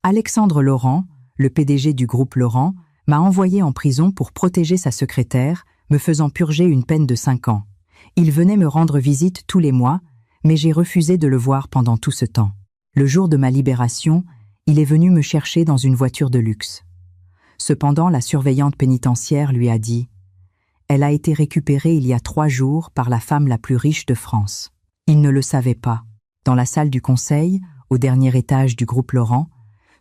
Alexandre Laurent, le PDG du groupe Laurent, m'a envoyé en prison pour protéger sa secrétaire, me faisant purger une peine de 5 ans. Il venait me rendre visite tous les mois, mais j'ai refusé de le voir pendant tout ce temps. Le jour de ma libération, il est venu me chercher dans une voiture de luxe. Cependant, la surveillante pénitentiaire lui a dit « Elle a été récupérée il y a 3 jours par la femme la plus riche de France. » Il ne le savait pas. Dans la salle du conseil, au dernier étage du groupe Laurent,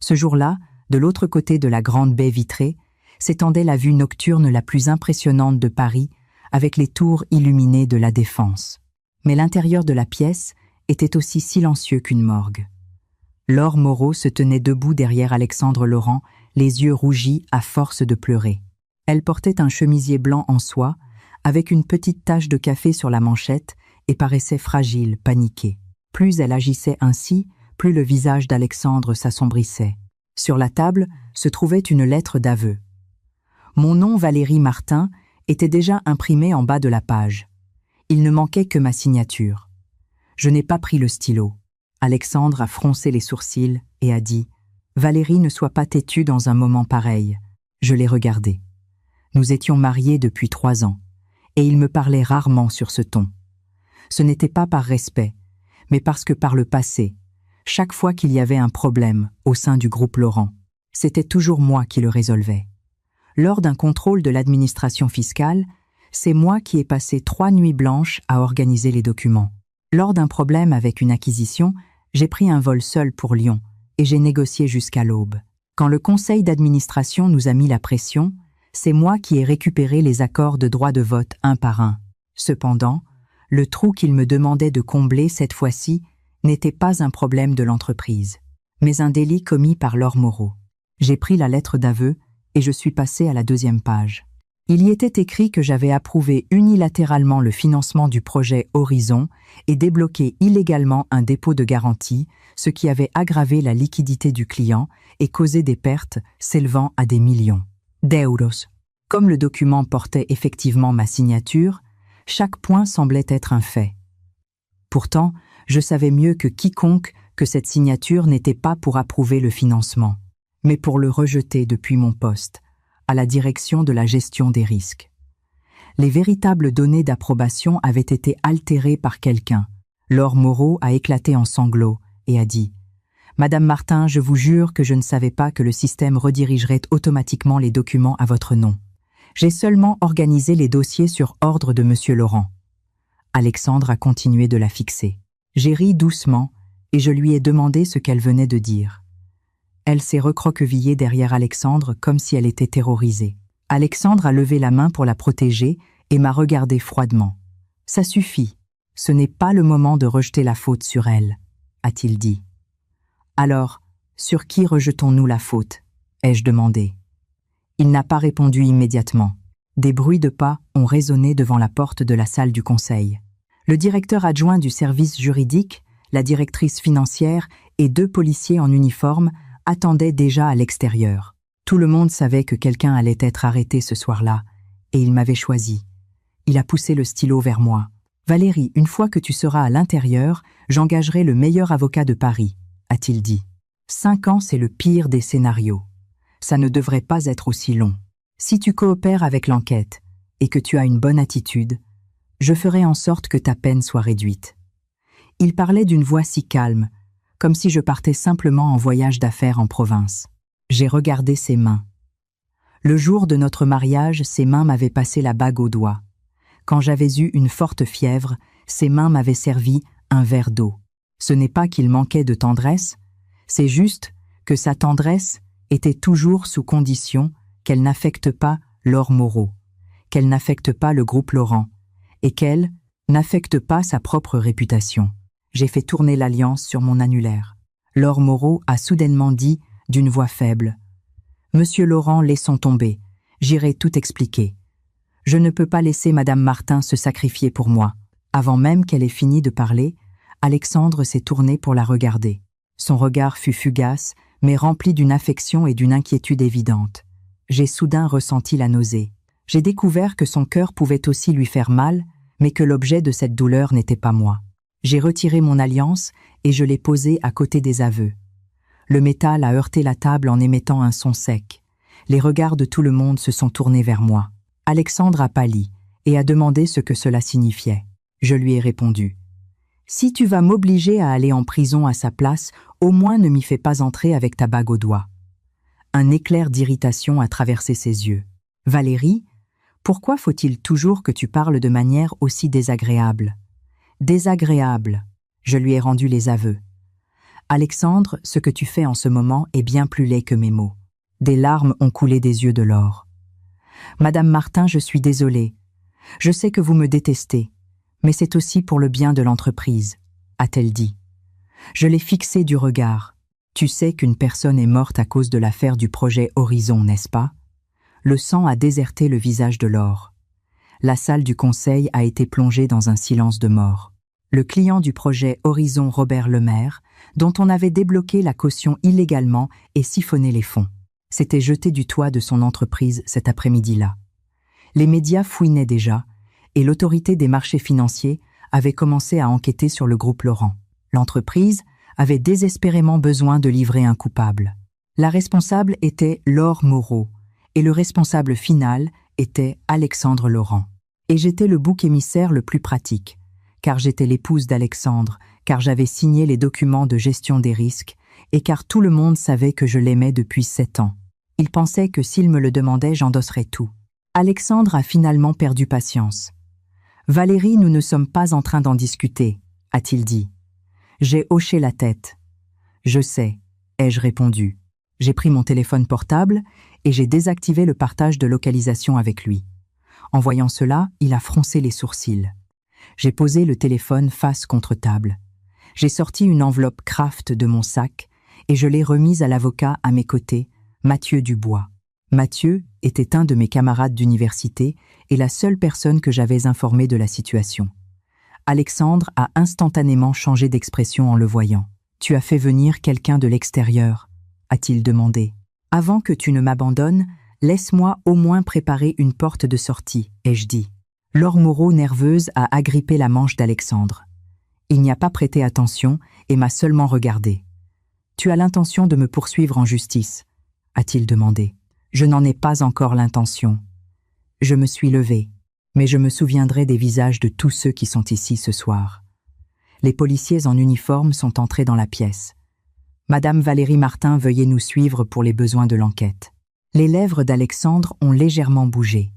ce jour-là, de l'autre côté de la grande baie vitrée, s'étendait la vue nocturne la plus impressionnante de Paris, avec les tours illuminées de la Défense. Mais l'intérieur de la pièce était aussi silencieux qu'une morgue. Laure Moreau se tenait debout derrière Alexandre Laurent, les yeux rougis à force de pleurer. Elle portait un chemisier blanc en soie, avec une petite tache de café sur la manchette, et paraissait fragile, paniquée. Plus elle agissait ainsi, plus le visage d'Alexandre s'assombrissait. Sur la table se trouvait une lettre d'aveu. Mon nom, Valérie Martin, était déjà imprimé en bas de la page. Il ne manquait que ma signature. Je n'ai pas pris le stylo. Alexandre a froncé les sourcils et a dit « Valérie, ne sois pas têtue dans un moment pareil. » Je l'ai regardé. Nous étions mariés depuis 3 ans, et il me parlait rarement sur ce ton. Ce n'était pas par respect, mais parce que par le passé, chaque fois qu'il y avait un problème au sein du groupe Laurent, c'était toujours moi qui le résolvais. Lors d'un contrôle de l'administration fiscale, c'est moi qui ai passé 3 nuits blanches à organiser les documents. Lors d'un problème avec une acquisition, j'ai pris un vol seul pour Lyon et j'ai négocié jusqu'à l'aube. Quand le conseil d'administration nous a mis la pression, c'est moi qui ai récupéré les accords de droit de vote un par un. Cependant, le trou qu'il me demandait de combler cette fois-ci n'était pas un problème de l'entreprise, mais un délit commis par Laure Moreau. J'ai pris la lettre d'aveu et je suis passé à la 2e page. Il y était écrit que j'avais approuvé unilatéralement le financement du projet Horizon et débloqué illégalement un dépôt de garantie, ce qui avait aggravé la liquidité du client et causé des pertes s'élevant à des millions d'euros. Comme le document portait effectivement ma signature, chaque point semblait être un fait. Pourtant, je savais mieux que quiconque que cette signature n'était pas pour approuver le financement, mais pour le rejeter depuis mon poste, à la direction de la gestion des risques. Les véritables données d'approbation avaient été altérées par quelqu'un. Laure Moreau a éclaté en sanglots et a dit « Madame Martin, je vous jure que je ne savais pas que le système redirigerait automatiquement les documents à votre nom. J'ai seulement organisé les dossiers sur ordre de Monsieur Laurent. » Alexandre a continué de la fixer. J'ai ri doucement et je lui ai demandé ce qu'elle venait de dire. Elle s'est recroquevillée derrière Alexandre comme si elle était terrorisée. Alexandre a levé la main pour la protéger et m'a regardé froidement. « Ça suffit, ce n'est pas le moment de rejeter la faute sur elle, » a-t-il dit. « Alors, sur qui rejetons-nous la faute ?» ai-je demandé. Il n'a pas répondu immédiatement. Des bruits de pas ont résonné devant la porte de la salle du conseil. Le directeur adjoint du service juridique, la directrice financière et 2 policiers en uniforme attendaient déjà à l'extérieur. Tout le monde savait que quelqu'un allait être arrêté ce soir-là, et il m'avait choisi. Il a poussé le stylo vers moi. « Valérie, une fois que tu seras à l'intérieur, j'engagerai le meilleur avocat de Paris, » a-t-il dit. 5 ans, c'est le pire des scénarios. Ça ne devrait pas être aussi long. Si tu coopères avec l'enquête et que tu as une bonne attitude, je ferai en sorte que ta peine soit réduite. Il parlait d'une voix si calme, comme si je partais simplement en voyage d'affaires en province. J'ai regardé ses mains. Le jour de notre mariage, ses mains m'avaient passé la bague au doigt. Quand j'avais eu une forte fièvre, ses mains m'avaient servi un verre d'eau. Ce n'est pas qu'il manquait de tendresse, c'est juste que sa tendresse était toujours sous condition qu'elle n'affecte pas Laure Moreau, qu'elle n'affecte pas le groupe Laurent, et qu'elle n'affecte pas sa propre réputation. J'ai fait tourner l'alliance sur mon annulaire. Laure Moreau a soudainement dit d'une voix faible « Monsieur Laurent, laissons tomber, j'irai tout expliquer. Je ne peux pas laisser Madame Martin se sacrifier pour moi. » Avant même qu'elle ait fini de parler, Alexandre s'est tourné pour la regarder. Son regard fut fugace, mais rempli d'une affection et d'une inquiétude évidente. J'ai soudain ressenti la nausée. J'ai découvert que son cœur pouvait aussi lui faire mal, mais que l'objet de cette douleur n'était pas moi. J'ai retiré mon alliance et je l'ai posée à côté des aveux. Le métal a heurté la table en émettant un son sec. Les regards de tout le monde se sont tournés vers moi. Alexandre a pâli et a demandé ce que cela signifiait. Je lui ai répondu. « Si tu vas m'obliger à aller en prison à sa place, au moins ne m'y fais pas entrer avec ta bague au doigt. » Un éclair d'irritation a traversé ses yeux. « Valérie, pourquoi faut-il toujours que tu parles de manière aussi désagréable ?»« Désagréable !» Je lui ai rendu les aveux. « Alexandre, ce que tu fais en ce moment est bien plus laid que mes mots. » Des larmes ont coulé des yeux de Laure. « Madame Martin, je suis désolée. Je sais que vous me détestez, mais c'est aussi pour le bien de l'entreprise, » a-t-elle dit. Je l'ai fixé du regard. « Tu sais qu'une personne est morte à cause de l'affaire du projet Horizon, n'est-ce pas ?» Le sang a déserté le visage de Laure. La salle du conseil a été plongée dans un silence de mort. Le client du projet Horizon, Robert Lemaire, dont on avait débloqué la caution illégalement et siphonné les fonds, s'était jeté du toit de son entreprise cet après-midi-là. Les médias fouinaient déjà, et l'autorité des marchés financiers avait commencé à enquêter sur le groupe Laurent. L'entreprise avait désespérément besoin de livrer un coupable. La responsable était Laure Moreau, et le responsable final était Alexandre Laurent. Et j'étais le bouc émissaire le plus pratique, car j'étais l'épouse d'Alexandre, car j'avais signé les documents de gestion des risques, et car tout le monde savait que je l'aimais depuis 7 ans. Il pensait que s'il me le demandait, j'endosserais tout. Alexandre a finalement perdu patience. « Valérie, nous ne sommes pas en train d'en discuter, » a-t-il dit. J'ai hoché la tête. « Je sais », ai-je répondu. J'ai pris mon téléphone portable et j'ai désactivé le partage de localisation avec lui. En voyant cela, il a froncé les sourcils. J'ai posé le téléphone face contre table. J'ai sorti une enveloppe Kraft de mon sac et je l'ai remise à l'avocat à mes côtés, Mathieu Dubois. Mathieu était un de mes camarades d'université et la seule personne que j'avais informée de la situation. Alexandre a instantanément changé d'expression en le voyant. « Tu as fait venir quelqu'un de l'extérieur ?» a-t-il demandé. « Avant que tu ne m'abandonnes, laisse-moi au moins préparer une porte de sortie, » ai-je dit. Laure Moreau, nerveuse, a agrippé la manche d'Alexandre. Il n'y a pas prêté attention et m'a seulement regardé. « Tu as l'intention de me poursuivre en justice ?» a-t-il demandé. « Je n'en ai pas encore l'intention. » Je me suis levée, mais je me souviendrai des visages de tous ceux qui sont ici ce soir. Les policiers en uniforme sont entrés dans la pièce. « Madame Valérie Martin, veuillez nous suivre pour les besoins de l'enquête. » Les lèvres d'Alexandre ont légèrement bougé.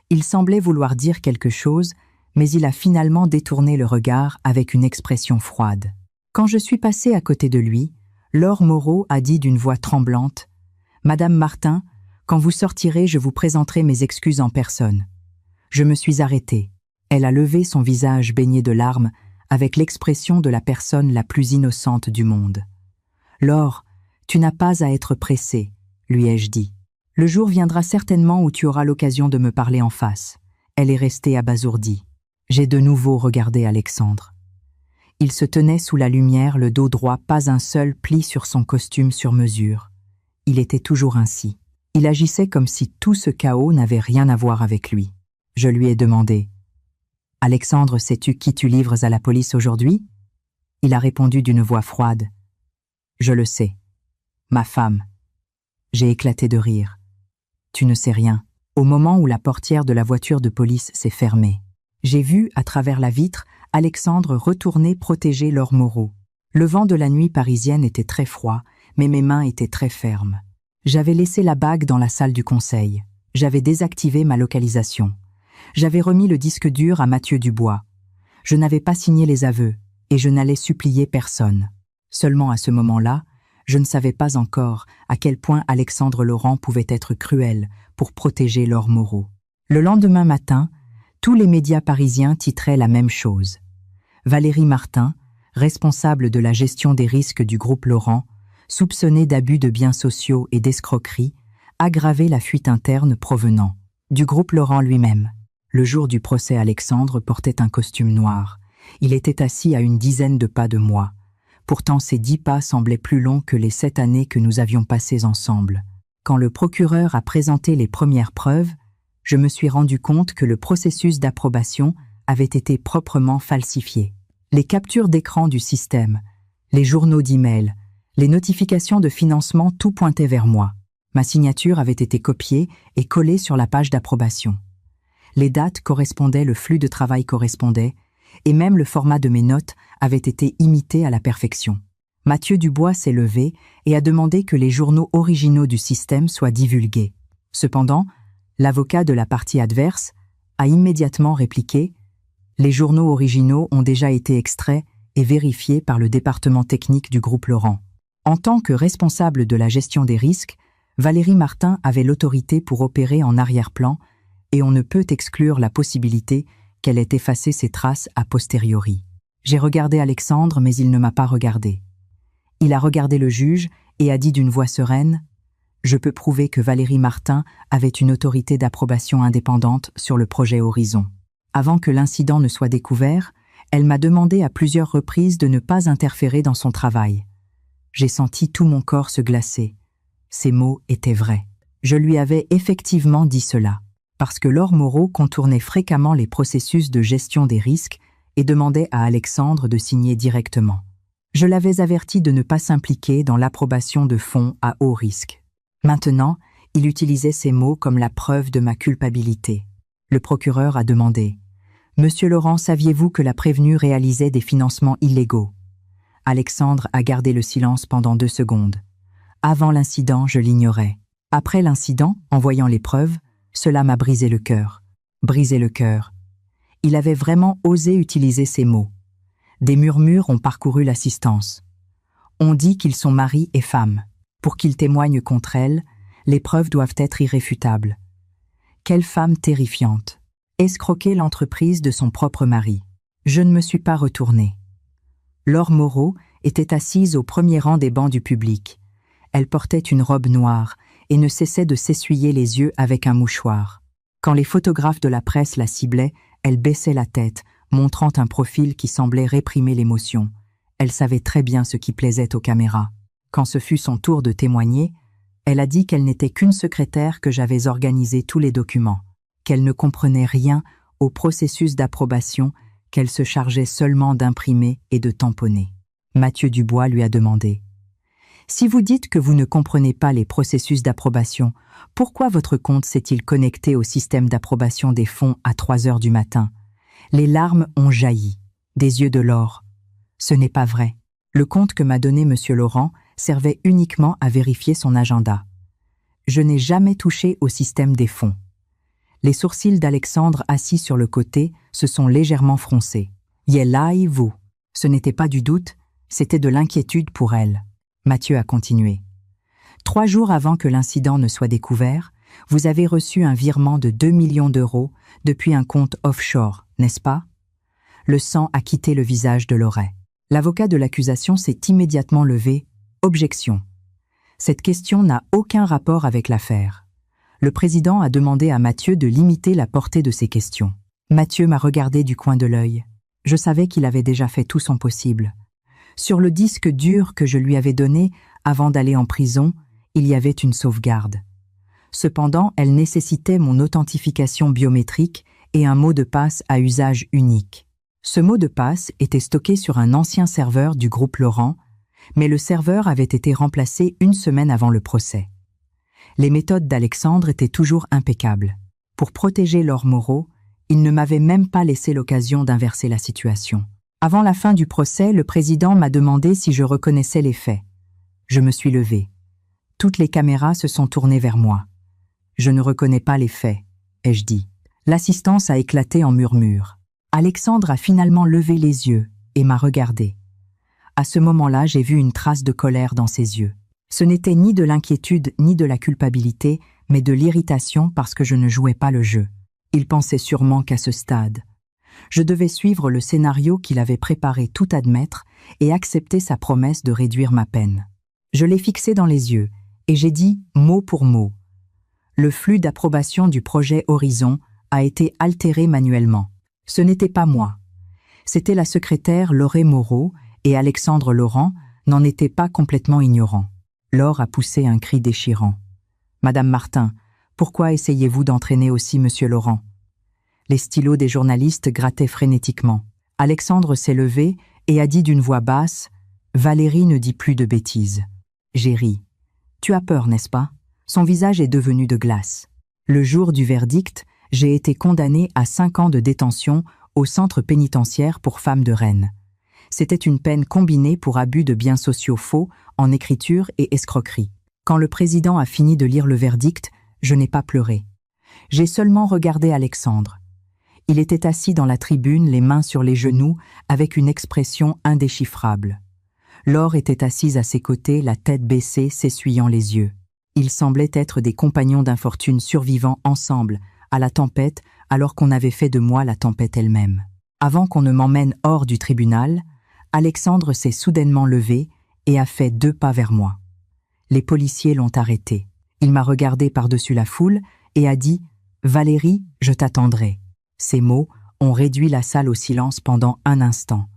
Il semblait vouloir dire quelque chose, mais il a finalement détourné le regard avec une expression froide. Quand je suis passée à côté de lui, Laure Moreau a dit d'une voix tremblante « Madame Martin, quand vous sortirez, je vous présenterai mes excuses en personne. » Je me suis arrêtée. Elle a levé son visage baigné de larmes avec l'expression de la personne la plus innocente du monde. « Laure, tu n'as pas à être pressée, » lui ai-je dit. « Le jour viendra certainement où tu auras l'occasion de me parler en face. » Elle est restée abasourdie. J'ai de nouveau regardé Alexandre. Il se tenait sous la lumière, le dos droit, pas un seul pli sur son costume sur mesure. Il était toujours ainsi. Il agissait comme si tout ce chaos n'avait rien à voir avec lui. Je lui ai demandé « Alexandre, sais-tu qui tu livres à la police aujourd'hui ?» Il a répondu d'une voix froide « Je le sais. Ma femme. » J'ai éclaté de rire. « Tu ne sais rien. » Au moment où la portière de la voiture de police s'est fermée, j'ai vu, à travers la vitre, Alexandre retourner protéger Laure Moreau. Le vent de la nuit parisienne était très froid, mais mes mains étaient très fermes. J'avais laissé la bague dans la salle du conseil. J'avais désactivé ma localisation. J'avais remis le disque dur à Mathieu Dubois. Je n'avais pas signé les aveux, et je n'allais supplier personne. Seulement à ce moment-là, je ne savais pas encore à quel point Alexandre Laurent pouvait être cruel pour protéger Laure Moreau. Le lendemain matin, tous les médias parisiens titraient la même chose. Valérie Martin, responsable de la gestion des risques du groupe Laurent, soupçonnée d'abus de biens sociaux et d'escroquerie, aggravait la fuite interne provenant du groupe Laurent lui-même. Le jour du procès, Alexandre portait un costume noir. Il était assis à une dizaine de pas de moi. Pourtant, ces 10 pas semblaient plus longs que les 7 années que nous avions passées ensemble. Quand le procureur a présenté les premières preuves, je me suis rendu compte que le processus d'approbation avait été proprement falsifié. Les captures d'écran du système, les journaux d'email, Les notifications de financement, tout pointait vers moi. Ma signature avait été copiée et collée sur la page d'approbation. Les dates correspondaient, le flux de travail correspondait, et même le format de mes notes avait été imité à la perfection. Mathieu Dubois s'est levé et a demandé que les journaux originaux du système soient divulgués. Cependant, l'avocat de la partie adverse a immédiatement répliqué « Les journaux originaux ont déjà été extraits et vérifiés par le département technique du groupe Laurent. » En tant que responsable de la gestion des risques, Valérie Martin avait l'autorité pour opérer en arrière-plan et on ne peut exclure la possibilité qu'elle ait effacé ses traces a posteriori. J'ai regardé Alexandre, mais il ne m'a pas regardé. Il a regardé le juge et a dit d'une voix sereine « Je peux prouver que Valérie Martin avait une autorité d'approbation indépendante sur le projet Horizon. » Avant que l'incident ne soit découvert, elle m'a demandé à plusieurs reprises de ne pas interférer dans son travail. J'ai senti tout mon corps se glacer. Ces mots étaient vrais. Je lui avais effectivement dit cela, parce que Laure Moreau contournait fréquemment les processus de gestion des risques et demandait à Alexandre de signer directement. Je l'avais averti de ne pas s'impliquer dans l'approbation de fonds à haut risque. Maintenant, il utilisait ces mots comme la preuve de ma culpabilité. Le procureur a demandé « Monsieur Laurent, saviez-vous que la prévenue réalisait des financements illégaux ?» Alexandre a gardé le silence pendant 2 secondes. Avant l'incident, je l'ignorais. Après l'incident, en voyant les preuves, cela m'a brisé le cœur. Brisé le cœur. Il avait vraiment osé utiliser ces mots. Des murmures ont parcouru l'assistance. On dit qu'ils sont mari et femme. Pour qu'ils témoignent contre elle, les preuves doivent être irréfutables. Quelle femme terrifiante. Escroquer l'entreprise de son propre mari. Je ne me suis pas retournée. Laure Moreau était assise au premier rang des bancs du public. Elle portait une robe noire et ne cessait de s'essuyer les yeux avec un mouchoir. Quand les photographes de la presse la ciblaient, elle baissait la tête, montrant un profil qui semblait réprimer l'émotion. Elle savait très bien ce qui plaisait aux caméras. Quand ce fut son tour de témoigner, elle a dit qu'elle n'était qu'une secrétaire, que j'avais organisé tous les documents, qu'elle ne comprenait rien au processus d'approbation, qu'elle se chargeait seulement d'imprimer et de tamponner. Mathieu Dubois lui a demandé « Si vous dites que vous ne comprenez pas les processus d'approbation, pourquoi votre compte s'est-il connecté au système d'approbation des fonds à 3 heures du matin ?» Les larmes ont jailli, des yeux de Laure. Ce n'est pas vrai. Le compte que m'a donné Monsieur Laurent servait uniquement à vérifier son agenda. Je n'ai jamais touché au système des fonds. Les sourcils d'Alexandre assis sur le côté se sont légèrement froncés. « Vous !» Ce n'était pas du doute, c'était de l'inquiétude pour elle. Mathieu a continué. « 3 jours avant que l'incident ne soit découvert, vous avez reçu un virement de 2 millions d'euros depuis un compte offshore, n'est-ce pas ?» Le sang a quitté le visage de Loret. L'avocat de l'accusation s'est immédiatement levé. Objection. Cette question n'a aucun rapport avec l'affaire. Le président a demandé à Mathieu de limiter la portée de ses questions. Mathieu m'a regardé du coin de l'œil. Je savais qu'il avait déjà fait tout son possible. Sur le disque dur que je lui avais donné avant d'aller en prison, il y avait une sauvegarde. Cependant, elle nécessitait mon authentification biométrique et un mot de passe à usage unique. Ce mot de passe était stocké sur un ancien serveur du groupe Laurent, mais le serveur avait été remplacé 1 semaine avant le procès. Les méthodes d'Alexandre étaient toujours impeccables. Pour protéger Laure Moreau, il ne m'avait même pas laissé l'occasion d'inverser la situation. Avant la fin du procès, le président m'a demandé si je reconnaissais les faits. Je me suis levée. Toutes les caméras se sont tournées vers moi. Je ne reconnais pas les faits, ai-je dit. L'assistance a éclaté en murmures. Alexandre a finalement levé les yeux et m'a regardé. À ce moment-là, j'ai vu une trace de colère dans ses yeux. Ce n'était ni de l'inquiétude ni de la culpabilité, mais de l'irritation parce que je ne jouais pas le jeu. Il pensait sûrement qu'à ce stade, je devais suivre le scénario qu'il avait préparé, tout admettre et accepter sa promesse de réduire ma peine. Je l'ai fixé dans les yeux et j'ai dit mot pour mot. Le flux d'approbation du projet Horizon a été altéré manuellement. Ce n'était pas moi. C'était la secrétaire Laure Moreau et Alexandre Laurent n'en étaient pas complètement ignorants. Laure a poussé un cri déchirant. « Madame Martin, pourquoi essayez-vous d'entraîner aussi Monsieur Laurent ?» Les stylos des journalistes grattaient frénétiquement. Alexandre s'est levé et a dit d'une voix basse « Valérie ne dit plus de bêtises. J'ai ri. Tu as peur, n'est-ce pas? Son visage est devenu de glace. Le jour du verdict, j'ai été condamnée à 5 ans de détention au centre pénitentiaire pour femmes de Rennes. C'était une peine combinée pour abus de biens sociaux faux en écriture et escroquerie. Quand le président a fini de lire le verdict, je n'ai pas pleuré. J'ai seulement regardé Alexandre. Il était assis dans la tribune, les mains sur les genoux, avec une expression indéchiffrable. Laure était assise à ses côtés, la tête baissée, s'essuyant les yeux. Ils semblaient être des compagnons d'infortune survivant ensemble, à la tempête, alors qu'on avait fait de moi la tempête elle-même. Avant qu'on ne m'emmène hors du tribunal, Alexandre s'est soudainement levé et a fait 2 pas vers moi. Les policiers l'ont arrêté. Il m'a regardé par-dessus la foule et a dit « Valérie, je t'attendrai ». Ces mots ont réduit la salle au silence pendant un instant.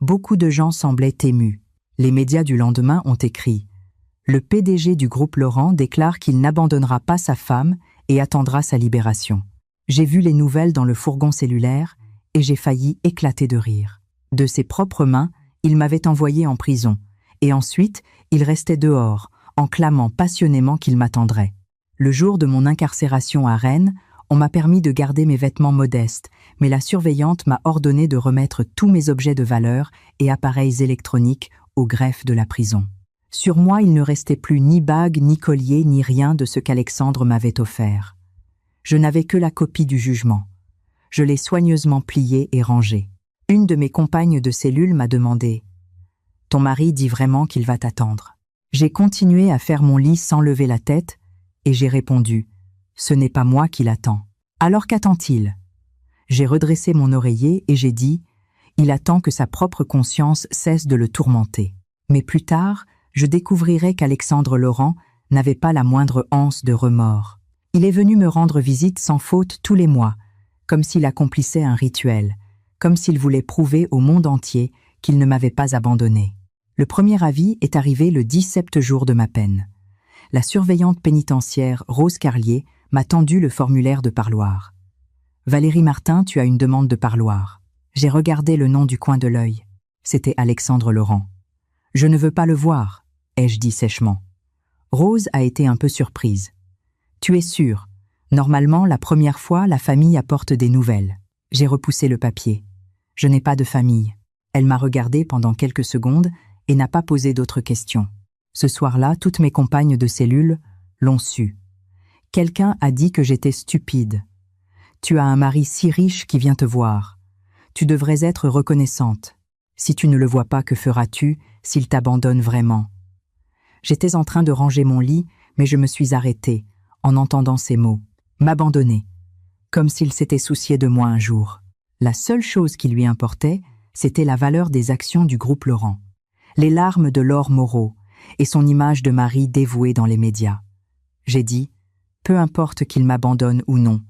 Beaucoup de gens semblaient émus. Les médias du lendemain ont écrit « Le PDG du groupe Laurent déclare qu'il n'abandonnera pas sa femme et attendra sa libération ». J'ai vu les nouvelles dans le fourgon cellulaire et j'ai failli éclater de rire. De ses propres mains, il m'avait envoyé en prison. Et ensuite, il restait dehors, en clamant passionnément qu'il m'attendrait. Le jour de mon incarcération à Rennes, on m'a permis de garder mes vêtements modestes, mais la surveillante m'a ordonné de remettre tous mes objets de valeur et appareils électroniques au greffe de la prison. Sur moi, il ne restait plus ni bague, ni collier, ni rien de ce qu'Alexandre m'avait offert. Je n'avais que la copie du jugement. Je l'ai soigneusement plié et rangé. Une de mes compagnes de cellule m'a demandé « Ton mari dit vraiment qu'il va t'attendre ?» J'ai continué à faire mon lit sans lever la tête et j'ai répondu « Ce n'est pas moi qui l'attends. » Alors qu'attend-il? J'ai redressé mon oreiller et j'ai dit « Il attend que sa propre conscience cesse de le tourmenter. » Mais plus tard, je découvrirai qu'Alexandre Laurent n'avait pas la moindre once de remords. Il est venu me rendre visite sans faute tous les mois, comme s'il accomplissait un rituel, comme s'il voulait prouver au monde entier qu'il ne m'avait pas abandonné. Le premier avis est arrivé le 17e jour de ma peine. La surveillante pénitentiaire Rose Carlier m'a tendu le formulaire de parloir. « Valérie Martin, tu as une demande de parloir. » J'ai regardé le nom du coin de l'œil. C'était Alexandre Laurent. « Je ne veux pas le voir, » ai-je dit sèchement. Rose a été un peu surprise. « Tu es sûre? Normalement, la première fois, la famille apporte des nouvelles. » J'ai repoussé le papier. « Je n'ai pas de famille. » Elle m'a regardé pendant quelques secondes et n'a pas posé d'autres questions. Ce soir-là, toutes mes compagnes de cellule l'ont su. Quelqu'un a dit que j'étais stupide. « Tu as un mari si riche qui vient te voir. Tu devrais être reconnaissante. Si tu ne le vois pas, que feras-tu s'il t'abandonne vraiment ?» J'étais en train de ranger mon lit, mais je me suis arrêtée en entendant ces mots. M'abandonner. Comme s'il s'était soucié de moi un jour. La seule chose qui lui importait, c'était la valeur des actions du groupe Laurent. Les larmes de Laure Moreau et son image de mari dévoué dans les médias. J'ai dit, peu importe qu'il m'abandonne ou non,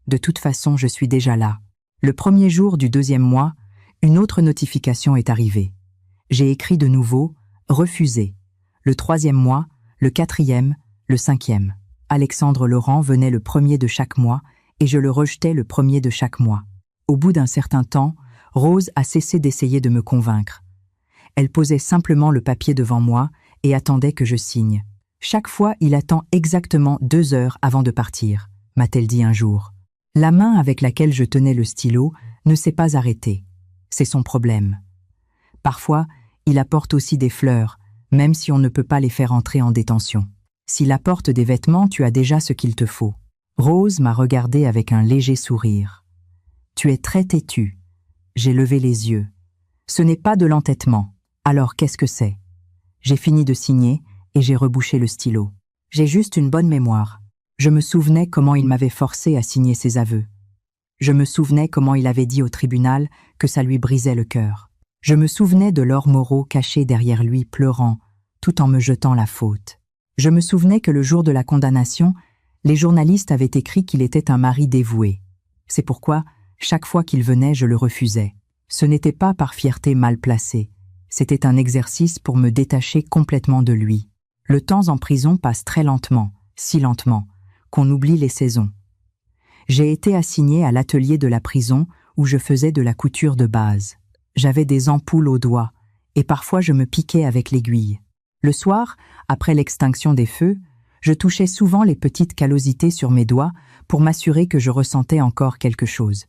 de toute façon je suis déjà là. Le premier jour du 2e mois, une autre notification est arrivée. J'ai écrit de nouveau, refusé. Le 3e mois, le 4e, le 5e. Alexandre Laurent venait le 1er de chaque mois et je le rejetais le 1er de chaque mois. Au bout d'un certain temps, Rose a cessé d'essayer de me convaincre. Elle posait simplement le papier devant moi et attendait que je signe. Chaque fois, il attend exactement 2 heures avant de partir, m'a-t-elle dit un jour. La main avec laquelle je tenais le stylo ne s'est pas arrêtée. C'est son problème. Parfois, il apporte aussi des fleurs, même si on ne peut pas les faire entrer en détention. S'il apporte des vêtements, tu as déjà ce qu'il te faut. Rose m'a regardé avec un léger sourire. Tu es très têtu. J'ai levé les yeux. Ce n'est pas de l'entêtement. Alors qu'est-ce que c'est? J'ai fini de signer et j'ai rebouché le stylo. J'ai juste une bonne mémoire. Je me souvenais comment il m'avait forcé à signer ses aveux. Je me souvenais comment il avait dit au tribunal que ça lui brisait le cœur. Je me souvenais de Laure Moreau cachée derrière lui pleurant, tout en me jetant la faute. Je me souvenais que le jour de la condamnation, les journalistes avaient écrit qu'il était un mari dévoué. C'est pourquoi, chaque fois qu'il venait, je le refusais. Ce n'était pas par fierté mal placée. C'était un exercice pour me détacher complètement de lui. Le temps en prison passe très lentement, si lentement, qu'on oublie les saisons. J'ai été assignée à l'atelier de la prison où je faisais de la couture de base. J'avais des ampoules aux doigts et parfois je me piquais avec l'aiguille. Le soir, après l'extinction des feux, je touchais souvent les petites callosités sur mes doigts pour m'assurer que je ressentais encore quelque chose.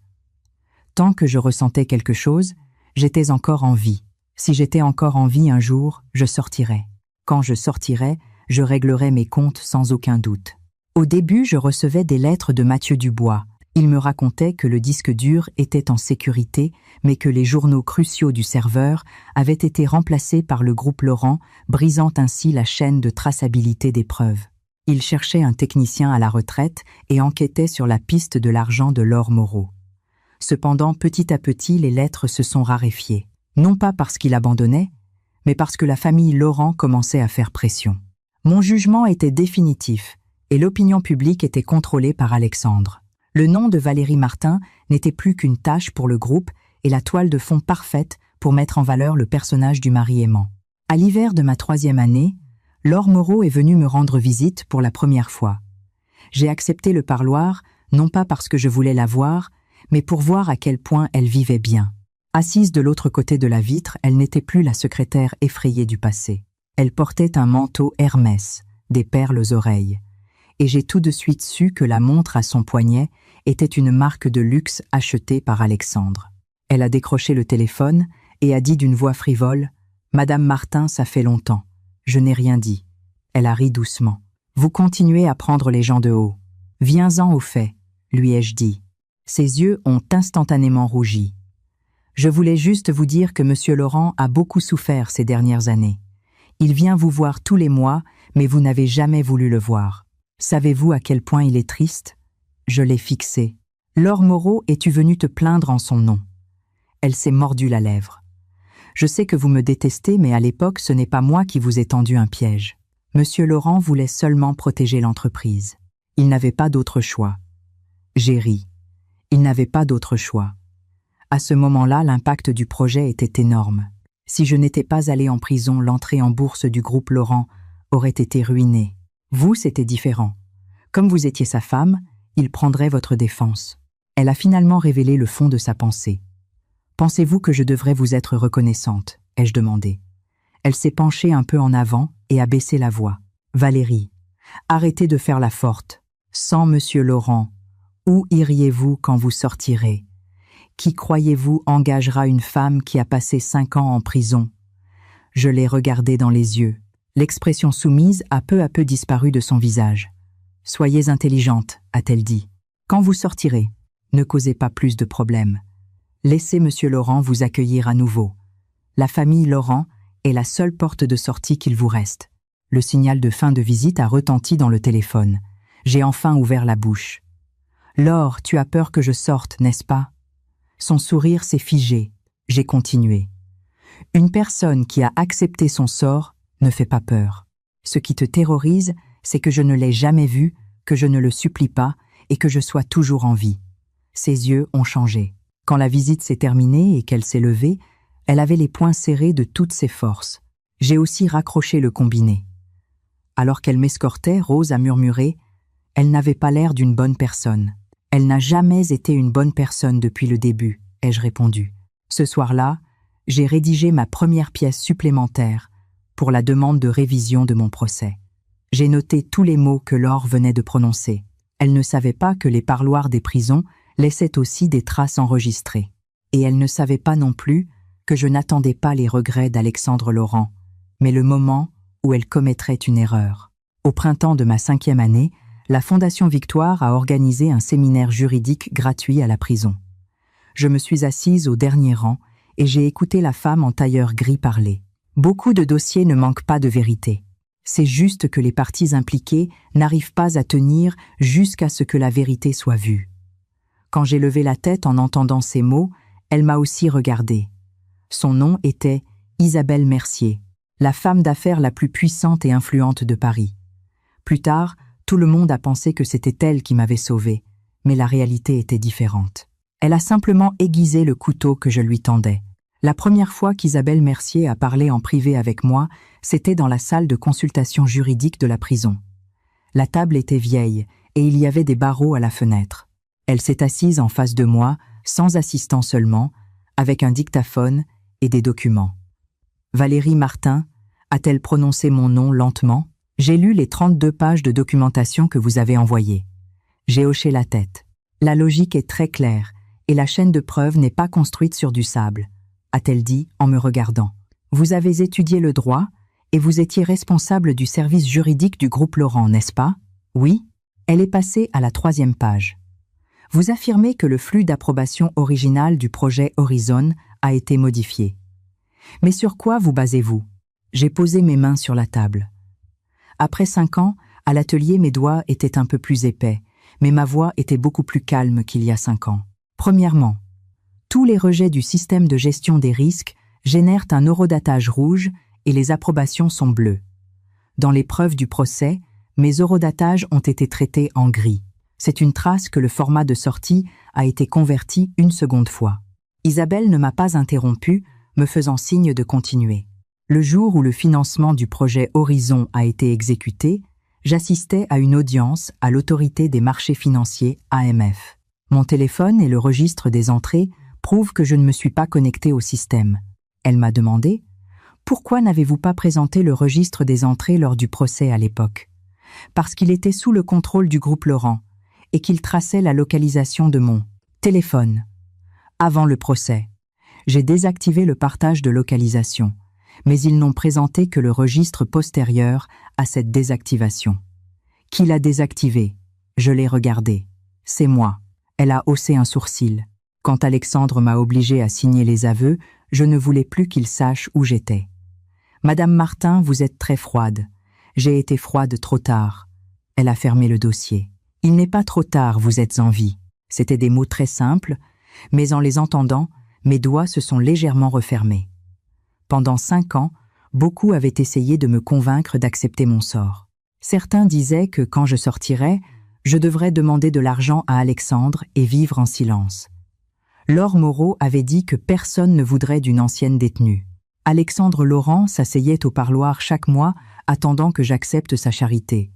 Tant que je ressentais quelque chose, j'étais encore en vie. Si j'étais encore en vie un jour, je sortirais. Quand je sortirais, je réglerais mes comptes sans aucun doute. Au début, je recevais des lettres de Mathieu Dubois. Il me racontait que le disque dur était en sécurité, mais que les journaux cruciaux du serveur avaient été remplacés par le groupe Laurent, brisant ainsi la chaîne de traçabilité des preuves. Il cherchait un technicien à la retraite et enquêtait sur la piste de l'argent de Laure Moreau. Cependant, petit à petit, les lettres se sont raréfiées. Non pas parce qu'il abandonnait, mais parce que la famille Laurent commençait à faire pression. Mon jugement était définitif, et l'opinion publique était contrôlée par Alexandre. Le nom de Valérie Martin n'était plus qu'une tâche pour le groupe et la toile de fond parfaite pour mettre en valeur le personnage du mari aimant. À l'hiver de ma 3e année, Laure Moreau est venue me rendre visite pour la première fois. J'ai accepté le parloir, non pas parce que je voulais la voir, mais pour voir à quel point elle vivait bien. Assise de l'autre côté de la vitre, elle n'était plus la secrétaire effrayée du passé. Elle portait un manteau Hermès, des perles aux oreilles, et j'ai tout de suite su que la montre à son poignet était une marque de luxe achetée par Alexandre. Elle a décroché le téléphone et a dit d'une voix frivole « Madame Martin, ça fait longtemps. Je n'ai rien dit. » Elle a ri doucement. « Vous continuez à prendre les gens de haut. Viens-en au fait, lui ai-je dit. » Ses yeux ont instantanément rougi. « Je voulais juste vous dire que Monsieur Laurent a beaucoup souffert ces dernières années. Il vient vous voir tous les mois, mais vous n'avez jamais voulu le voir. Savez-vous à quel point il est triste ? Je l'ai fixé. Laure Moreau, es-tu venue te plaindre en son nom ? Elle s'est mordu la lèvre. Je sais que vous me détestez, mais à l'époque, ce n'est pas moi qui vous ai tendu un piège. Monsieur Laurent voulait seulement protéger l'entreprise. Il n'avait pas d'autre choix. J'ai ri. Il n'avait pas d'autre choix. À ce moment-là, l'impact du projet était énorme. Si je n'étais pas allé en prison, l'entrée en bourse du groupe Laurent aurait été ruinée. Vous, c'était différent. Comme vous étiez sa femme, il prendrait votre défense. Elle a finalement révélé le fond de sa pensée. « Pensez-vous que je devrais vous être reconnaissante ?» ai-je demandé. Elle s'est penchée un peu en avant et a baissé la voix. « Valérie, arrêtez de faire la forte. Sans Monsieur Laurent, où iriez-vous quand vous sortirez ? Qui croyez-vous engagera une femme qui a passé 5 ans en prison ?» Je l'ai regardée dans les yeux. L'expression soumise a peu à peu disparu de son visage. « Soyez intelligente, a-t-elle dit. Quand vous sortirez, ne causez pas plus de problèmes. Laissez Monsieur Laurent vous accueillir à nouveau. La famille Laurent est la seule porte de sortie qu'il vous reste. » Le signal de fin de visite a retenti dans le téléphone. J'ai enfin ouvert la bouche. « Laure, tu as peur que je sorte, n'est-ce pas ?» Son sourire s'est figé. J'ai continué. « Une personne qui a accepté son sort ne fait pas peur. Ce qui te terrorise, c'est que je ne l'ai jamais vu, que je ne le supplie pas et que je sois toujours en vie. » Ses yeux ont changé. Quand la visite s'est terminée et qu'elle s'est levée, elle avait les poings serrés de toutes ses forces. J'ai aussi raccroché le combiné. Alors qu'elle m'escortait, Rose a murmuré « Elle n'avait pas l'air d'une bonne personne. » « Elle n'a jamais été une bonne personne depuis le début, ai-je répondu. Ce soir-là, j'ai rédigé ma première pièce supplémentaire pour la demande de révision de mon procès. J'ai noté tous les mots que Laure venait de prononcer. Elle ne savait pas que les parloirs des prisons laissaient aussi des traces enregistrées. Et elle ne savait pas non plus que je n'attendais pas les regrets d'Alexandre Laurent, mais le moment où elle commettrait une erreur. Au printemps de ma 5e année, la Fondation Victoire a organisé un séminaire juridique gratuit à la prison. Je me suis assise au dernier rang et j'ai écouté la femme en tailleur gris parler. Beaucoup de dossiers ne manquent pas de vérité. C'est juste que les parties impliquées n'arrivent pas à tenir jusqu'à ce que la vérité soit vue. Quand j'ai levé la tête en entendant ces mots, elle m'a aussi regardée. Son nom était Isabelle Mercier, la femme d'affaires la plus puissante et influente de Paris. Plus tard, tout le monde a pensé que c'était elle qui m'avait sauvée, mais la réalité était différente. Elle a simplement aiguisé le couteau que je lui tendais. La première fois qu'Isabelle Mercier a parlé en privé avec moi, c'était dans la salle de consultation juridique de la prison. La table était vieille et il y avait des barreaux à la fenêtre. Elle s'est assise en face de moi, sans assistant seulement, avec un dictaphone et des documents. Valérie Martin, a-t-elle prononcé mon nom lentement? J'ai lu les 32 pages de documentation que vous avez envoyées. J'ai hoché la tête. La logique est très claire, et la chaîne de preuves n'est pas construite sur du sable, a-t-elle dit en me regardant. Vous avez étudié le droit, et vous étiez responsable du service juridique du groupe Laurent, n'est-ce pas? Oui. Elle est passée à la 3e page. Vous affirmez que le flux d'approbation original du projet Horizon a été modifié. Mais sur quoi vous basez-vous? J'ai posé mes mains sur la table. Après 5 ans, à l'atelier, mes doigts étaient un peu plus épais, mais ma voix était beaucoup plus calme qu'il y a 5 ans. Premièrement, tous les rejets du système de gestion des risques génèrent un horodatage rouge et les approbations sont bleues. Dans les preuves du procès, mes horodatages ont été traités en gris. C'est une trace que le format de sortie a été converti une seconde fois. Isabelle ne m'a pas interrompu, me faisant signe de continuer. Le jour où le financement du projet Horizon a été exécuté, j'assistais à une audience à l'autorité des marchés financiers AMF. Mon téléphone et le registre des entrées prouvent que je ne me suis pas connecté au système. Elle m'a demandé « Pourquoi n'avez-vous pas présenté le registre des entrées lors du procès à l'époque ?» Parce qu'il était sous le contrôle du groupe Laurent et qu'il traçait la localisation de mon téléphone. Avant le procès, j'ai désactivé le partage de localisation, mais ils n'ont présenté que le registre postérieur à cette désactivation. Qui l'a désactivé? Je l'ai regardé. C'est moi. Elle a haussé un sourcil. Quand Alexandre m'a obligé à signer les aveux, je ne voulais plus qu'il sache où j'étais. Madame Martin, vous êtes très froide. J'ai été froide trop tard. Elle a fermé le dossier. Il n'est pas trop tard, vous êtes en vie. C'étaient des mots très simples, mais en les entendant, mes doigts se sont légèrement refermés. Pendant 5 ans, beaucoup avaient essayé de me convaincre d'accepter mon sort. Certains disaient que quand je sortirais, je devrais demander de l'argent à Alexandre et vivre en silence. Laure Moreau avait dit que personne ne voudrait d'une ancienne détenue. Alexandre Laurent s'asseyait au parloir chaque mois, attendant que j'accepte sa charité.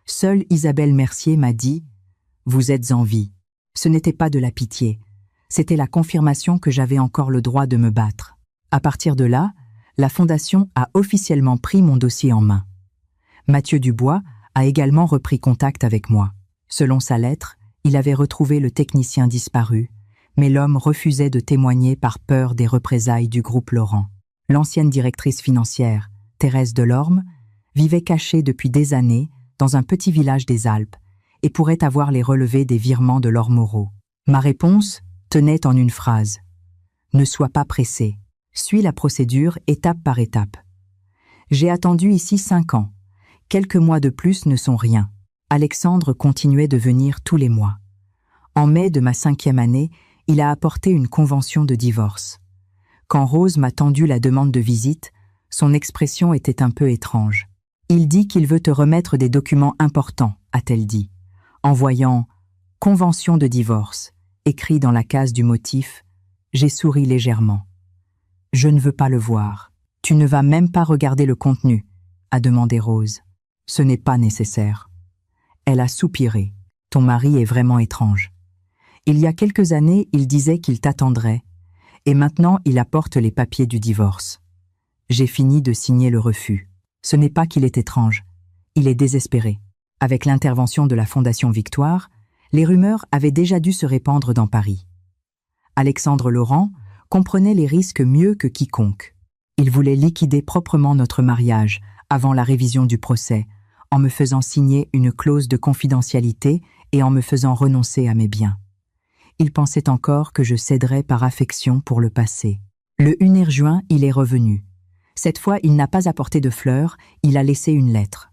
Seule Isabelle Mercier m'a dit « Vous êtes en vie ». Ce n'était pas de la pitié, c'était la confirmation que j'avais encore le droit de me battre. À partir de là, la Fondation a officiellement pris mon dossier en main. Mathieu Dubois a également repris contact avec moi. Selon sa lettre, il avait retrouvé le technicien disparu, mais l'homme refusait de témoigner par peur des représailles du groupe Laurent. L'ancienne directrice financière, Thérèse Delorme, vivait cachée depuis des années dans un petit village des Alpes et pourrait avoir les relevés des virements de Laure Moreau. Ma réponse tenait en une phrase. Ne sois pas pressé. Suis la procédure étape par étape. J'ai attendu ici 5 ans. Quelques mois de plus ne sont rien. Alexandre continuait de venir tous les mois. En mai de ma 5e année, il a apporté une convention de divorce. Quand Rose m'a tendu la demande de visite, son expression était un peu étrange. Il dit qu'il veut te remettre des documents importants, a-t-elle dit, en voyant « Convention de divorce » écrit dans la case du motif. J'ai souri légèrement. « Je ne veux pas le voir. Tu ne vas même pas regarder le contenu » a demandé Rose. « Ce n'est pas nécessaire. » Elle a soupiré. « Ton mari est vraiment étrange. Il y a quelques années, il disait qu'il t'attendrait, et maintenant il apporte les papiers du divorce. J'ai fini de signer le refus. Ce n'est pas qu'il est étrange, il est désespéré. » Avec l'intervention de la Fondation Victoire, les rumeurs avaient déjà dû se répandre dans Paris. Alexandre Laurent comprenait les risques mieux que quiconque. Il voulait liquider proprement notre mariage avant la révision du procès, en me faisant signer une clause de confidentialité et en me faisant renoncer à mes biens. Il pensait encore que je céderais par affection pour le passé. Le 1er juin, il est revenu. Cette fois, il n'a pas apporté de fleurs, il a laissé une lettre.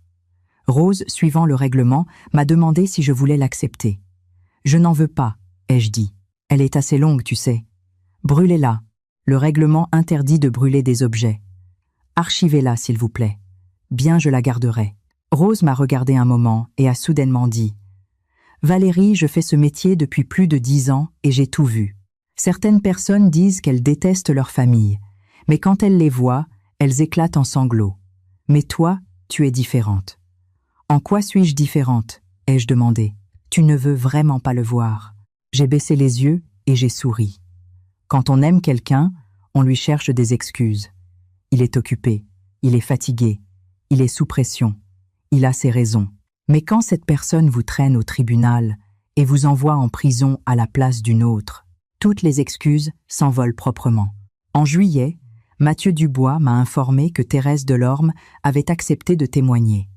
Rose, suivant le règlement, m'a demandé si je voulais l'accepter. « Je n'en veux pas », ai-je dit. « Elle est assez longue, tu sais. Brûlez-la. Le règlement interdit de brûler des objets. Archivez-la, s'il vous plaît. Bien, je la garderai. » Rose m'a regardé un moment et a soudainement dit « Valérie, je fais ce métier depuis plus de 10 ans et j'ai tout vu. Certaines personnes disent qu'elles détestent leur famille, mais quand elles les voient, elles éclatent en sanglots. Mais toi, tu es différente. » « En quoi suis-je différente ?» ai-je demandé. « Tu ne veux vraiment pas le voir. » J'ai baissé les yeux et j'ai souri. Quand on aime quelqu'un, on lui cherche des excuses. Il est occupé, il est fatigué, il est sous pression, il a ses raisons. Mais quand cette personne vous traîne au tribunal et vous envoie en prison à la place d'une autre, toutes les excuses s'envolent proprement. En juillet, Mathieu Dubois m'a informé que Thérèse Delorme avait accepté de témoigner.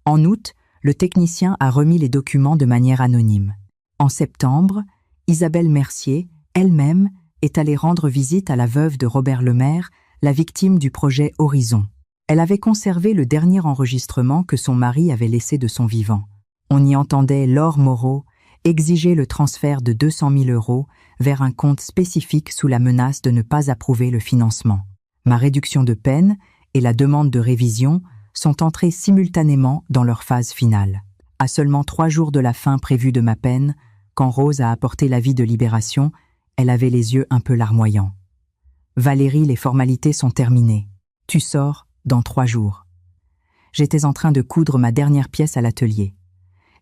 En août, le technicien a remis les documents de manière anonyme. En septembre, Isabelle Mercier, elle-même, est allée rendre visite à la veuve de Robert Lemaire, la victime du projet Horizon. Elle avait conservé le dernier enregistrement que son mari avait laissé de son vivant. On y entendait Laure Moreau exiger le transfert de 200 000 € vers un compte spécifique sous la menace de ne pas approuver le financement. Ma réduction de peine et la demande de révision sont entrées simultanément dans leur phase finale. À seulement 3 jours de la fin prévue de ma peine, quand Rose a apporté l'avis de libération, elle avait les yeux un peu larmoyants. « Valérie, les formalités sont terminées. Tu sors dans 3 jours. » J'étais en train de coudre ma dernière pièce à l'atelier.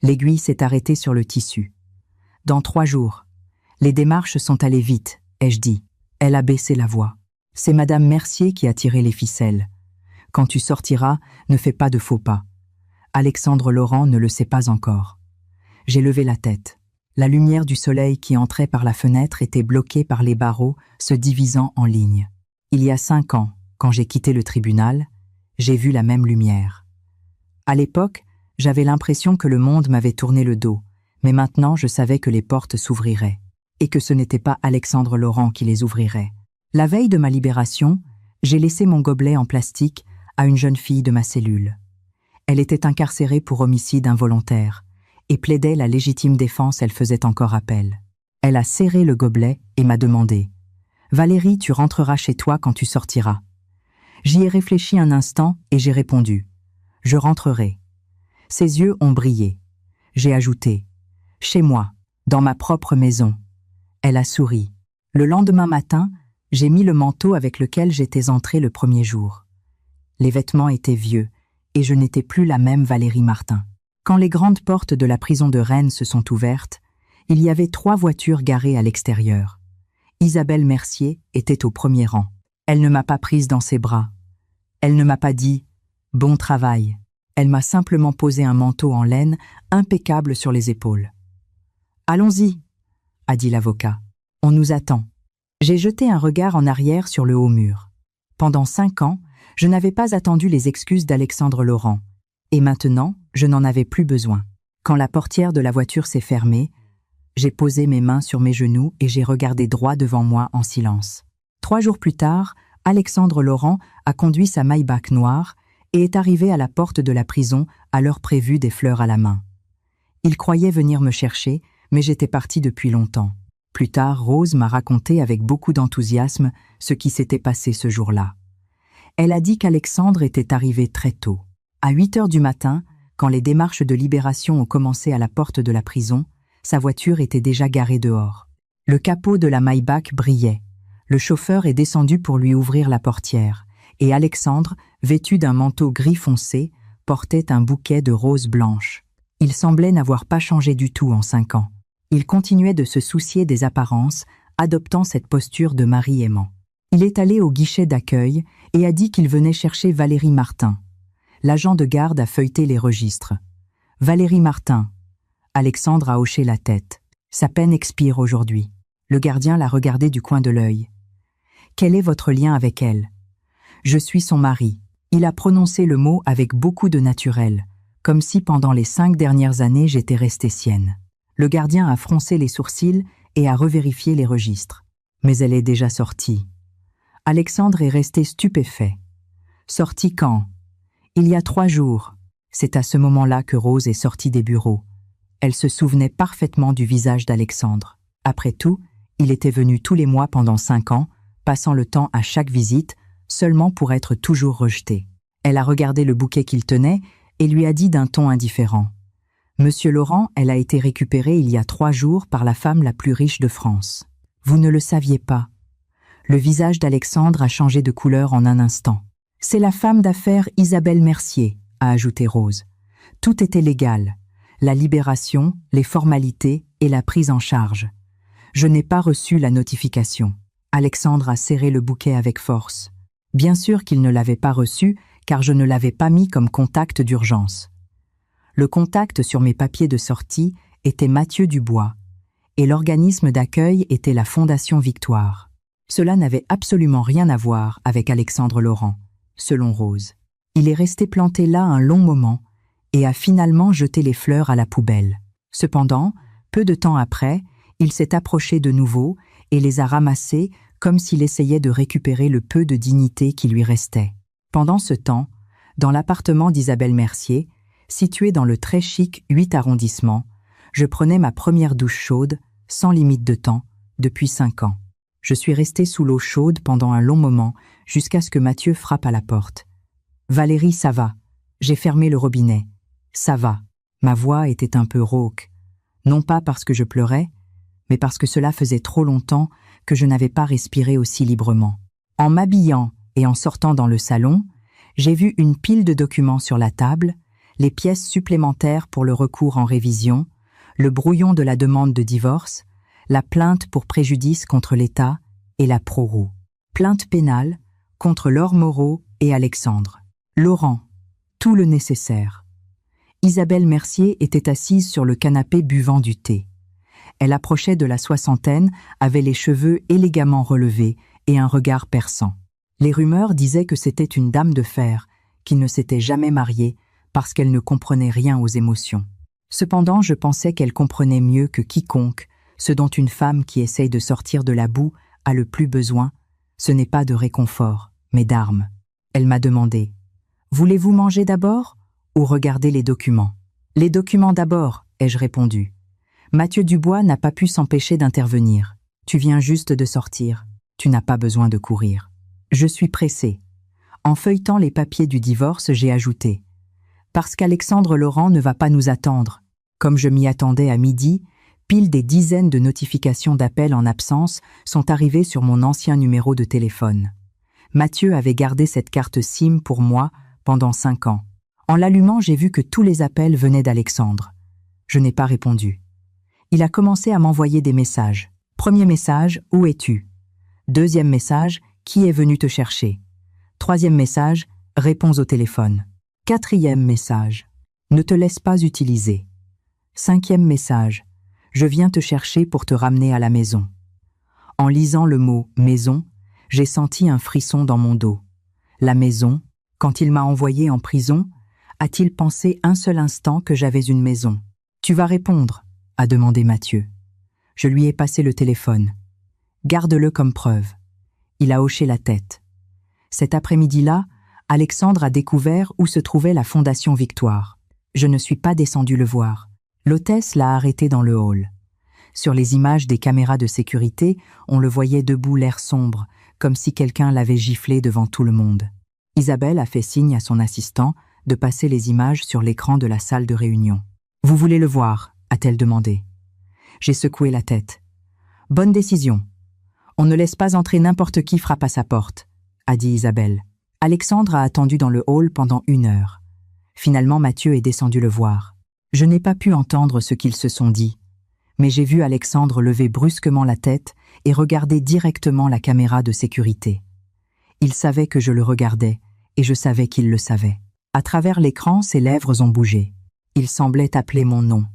L'aiguille s'est arrêtée sur le tissu. « Dans 3 jours. Les démarches sont allées vite, ai-je dit. Elle a baissé la voix. C'est Madame Mercier qui a tiré les ficelles. Quand tu sortiras, ne fais pas de faux pas. Alexandre Laurent ne le sait pas encore. J'ai levé la tête. La lumière du soleil qui entrait par la fenêtre était bloquée par les barreaux se divisant en lignes. Il y a 5 ans, quand j'ai quitté le tribunal, j'ai vu la même lumière. À l'époque, j'avais l'impression que le monde m'avait tourné le dos, mais maintenant je savais que les portes s'ouvriraient, et que ce n'était pas Alexandre Laurent qui les ouvrirait. La veille de ma libération, j'ai laissé mon gobelet en plastique à une jeune fille de ma cellule. Elle était incarcérée pour homicide involontaire, et plaidait la légitime défense, elle faisait encore appel. Elle a serré le gobelet et m'a demandé « Valérie, tu rentreras chez toi quand tu sortiras. » J'y ai réfléchi un instant et j'ai répondu « Je rentrerai. » Ses yeux ont brillé. J'ai ajouté « Chez moi, dans ma propre maison. » Elle a souri. Le lendemain matin, j'ai mis le manteau avec lequel j'étais entrée le premier jour. Les vêtements étaient vieux et je n'étais plus la même Valérie Martin. Quand les grandes portes de la prison de Rennes se sont ouvertes, il y avait 3 voitures garées à l'extérieur. Isabelle Mercier était au premier rang. Elle ne m'a pas prise dans ses bras. Elle ne m'a pas dit « Bon travail ». Elle m'a simplement posé un manteau en laine impeccable sur les épaules. « Allons-y », a dit l'avocat. « On nous attend. » J'ai jeté un regard en arrière sur le haut mur. Pendant 5 ans, je n'avais pas attendu les excuses d'Alexandre Laurent. Et maintenant, je n'en avais plus besoin. Quand la portière de la voiture s'est fermée, j'ai posé mes mains sur mes genoux et j'ai regardé droit devant moi en silence. 3 jours plus tard, Alexandre Laurent a conduit sa Maybach noire et est arrivé à la porte de la prison à l'heure prévue, des fleurs à la main. Il croyait venir me chercher, mais j'étais partie depuis longtemps. Plus tard, Rose m'a raconté avec beaucoup d'enthousiasme ce qui s'était passé ce jour-là. Elle a dit qu'Alexandre était arrivé très tôt. À 8 heures du matin, quand les démarches de libération ont commencé à la porte de la prison, sa voiture était déjà garée dehors. Le capot de la Maybach brillait. Le chauffeur est descendu pour lui ouvrir la portière, et Alexandre, vêtu d'un manteau gris foncé, portait un bouquet de roses blanches. Il semblait n'avoir pas changé du tout en 5 ans. Il continuait de se soucier des apparences, adoptant cette posture de mari aimant. Il est allé au guichet d'accueil et a dit qu'il venait chercher Valérie Martin. L'agent de garde a feuilleté les registres. « Valérie Martin ». Alexandre a hoché la tête. Sa peine expire aujourd'hui. Le gardien l'a regardé du coin de l'œil. « Quel est votre lien avec elle ?»« Je suis son mari. » Il a prononcé le mot avec beaucoup de naturel, comme si pendant les 5 dernières années j'étais restée sienne. Le gardien a froncé les sourcils et a revérifié les registres. Mais elle est déjà sortie. Alexandre est resté stupéfait. « Sortie quand ?»« Il y a 3 jours. » C'est à ce moment-là que Rose est sortie des bureaux. Elle se souvenait parfaitement du visage d'Alexandre. Après tout, il était venu tous les mois pendant 5 ans, passant le temps à chaque visite, seulement pour être toujours rejeté. Elle a regardé le bouquet qu'il tenait et lui a dit d'un ton indifférent. « Monsieur Laurent, elle a été récupérée il y a 3 jours par la femme la plus riche de France. Vous ne le saviez pas. » Le visage d'Alexandre a changé de couleur en un instant. « C'est la femme d'affaires Isabelle Mercier », a ajouté Rose. Tout était légal. La libération, les formalités et la prise en charge. Je n'ai pas reçu la notification. Alexandre a serré le bouquet avec force. « Bien sûr qu'il ne l'avait pas reçu, car je ne l'avais pas mis comme contact d'urgence. Le contact sur mes papiers de sortie était Mathieu Dubois, et l'organisme d'accueil était la Fondation Victoire. Cela n'avait absolument rien à voir avec Alexandre Laurent, selon Rose. Il est resté planté là un long moment et a finalement jeté les fleurs à la poubelle. Cependant, peu de temps après, il s'est approché de nouveau et les a ramassées comme s'il essayait de récupérer le peu de dignité qui lui restait. Pendant ce temps, dans l'appartement d'Isabelle Mercier, situé dans le très chic 8 arrondissement, je prenais ma première douche chaude, sans limite de temps, depuis 5 ans. Je suis restée sous l'eau chaude pendant un long moment, jusqu'à ce que Mathieu frappe à la porte. « Valérie, ça va. J'ai fermé le robinet. Ça va. » Ma voix était un peu rauque. Non pas parce que je pleurais, mais parce que cela faisait trop longtemps que je n'avais pas respiré aussi librement. En m'habillant et en sortant dans le salon, j'ai vu une pile de documents sur la table, les pièces supplémentaires pour le recours en révision, le brouillon de la demande de divorce, la plainte pour préjudice contre l'État et la pro-roue. Plainte pénale contre Laure Moreau et Alexandre. Laurent, tout le nécessaire. Isabelle Mercier était assise sur le canapé buvant du thé. Elle approchait de la soixantaine, avait les cheveux élégamment relevés et un regard perçant. Les rumeurs disaient que c'était une dame de fer, qui ne s'était jamais mariée parce qu'elle ne comprenait rien aux émotions. Cependant, je pensais qu'elle comprenait mieux que quiconque ce dont une femme qui essaye de sortir de la boue a le plus besoin. Ce n'est pas de réconfort, mais d'armes. Elle m'a demandé « Voulez-vous manger d'abord ou regarder les documents ?»« Les documents d'abord », ai-je répondu. Mathieu Dubois n'a pas pu s'empêcher d'intervenir. « Tu viens juste de sortir. Tu n'as pas besoin de courir. » Je suis pressée. En feuilletant les papiers du divorce, j'ai ajouté « Parce qu'Alexandre Laurent ne va pas nous attendre. » Comme je m'y attendais à midi, pile des dizaines de notifications d'appels en absence sont arrivées sur mon ancien numéro de téléphone. Mathieu avait gardé cette carte SIM pour moi pendant 5 ans. En l'allumant, j'ai vu que tous les appels venaient d'Alexandre. Je n'ai pas répondu. Il a commencé à m'envoyer des messages. Premier message, où es-tu? Deuxième message, qui est venu te chercher? Troisième message, réponds au téléphone. Quatrième message, ne te laisse pas utiliser. Cinquième message, je viens te chercher pour te ramener à la maison. En lisant le mot « maison », j'ai senti un frisson dans mon dos. La maison, quand il m'a envoyé en prison, a-t-il pensé un seul instant que j'avais une maison? « Tu vas répondre ?» a demandé Mathieu. Je lui ai passé le téléphone. « Garde-le comme preuve. » Il a hoché la tête. Cet après-midi-là, Alexandre a découvert où se trouvait la Fondation Victoire. Je ne suis pas descendu le voir. L'hôtesse l'a arrêté dans le hall. Sur les images des caméras de sécurité, on le voyait debout, l'air sombre, comme si quelqu'un l'avait giflé devant tout le monde. Isabelle a fait signe à son assistant de passer les images sur l'écran de la salle de réunion. « Vous voulez le voir ?» a-t-elle demandé. J'ai secoué la tête. « Bonne décision. On ne laisse pas entrer n'importe qui frappe à sa porte », a dit Isabelle. Alexandre a attendu dans le hall pendant 1 heure. Finalement, Mathieu est descendu le voir. Je n'ai pas pu entendre ce qu'ils se sont dit, mais j'ai vu Alexandre lever brusquement la tête et regarder directement la caméra de sécurité. Il savait que je le regardais, et je savais qu'il le savait. À travers l'écran, ses lèvres ont bougé. Il semblait appeler mon nom.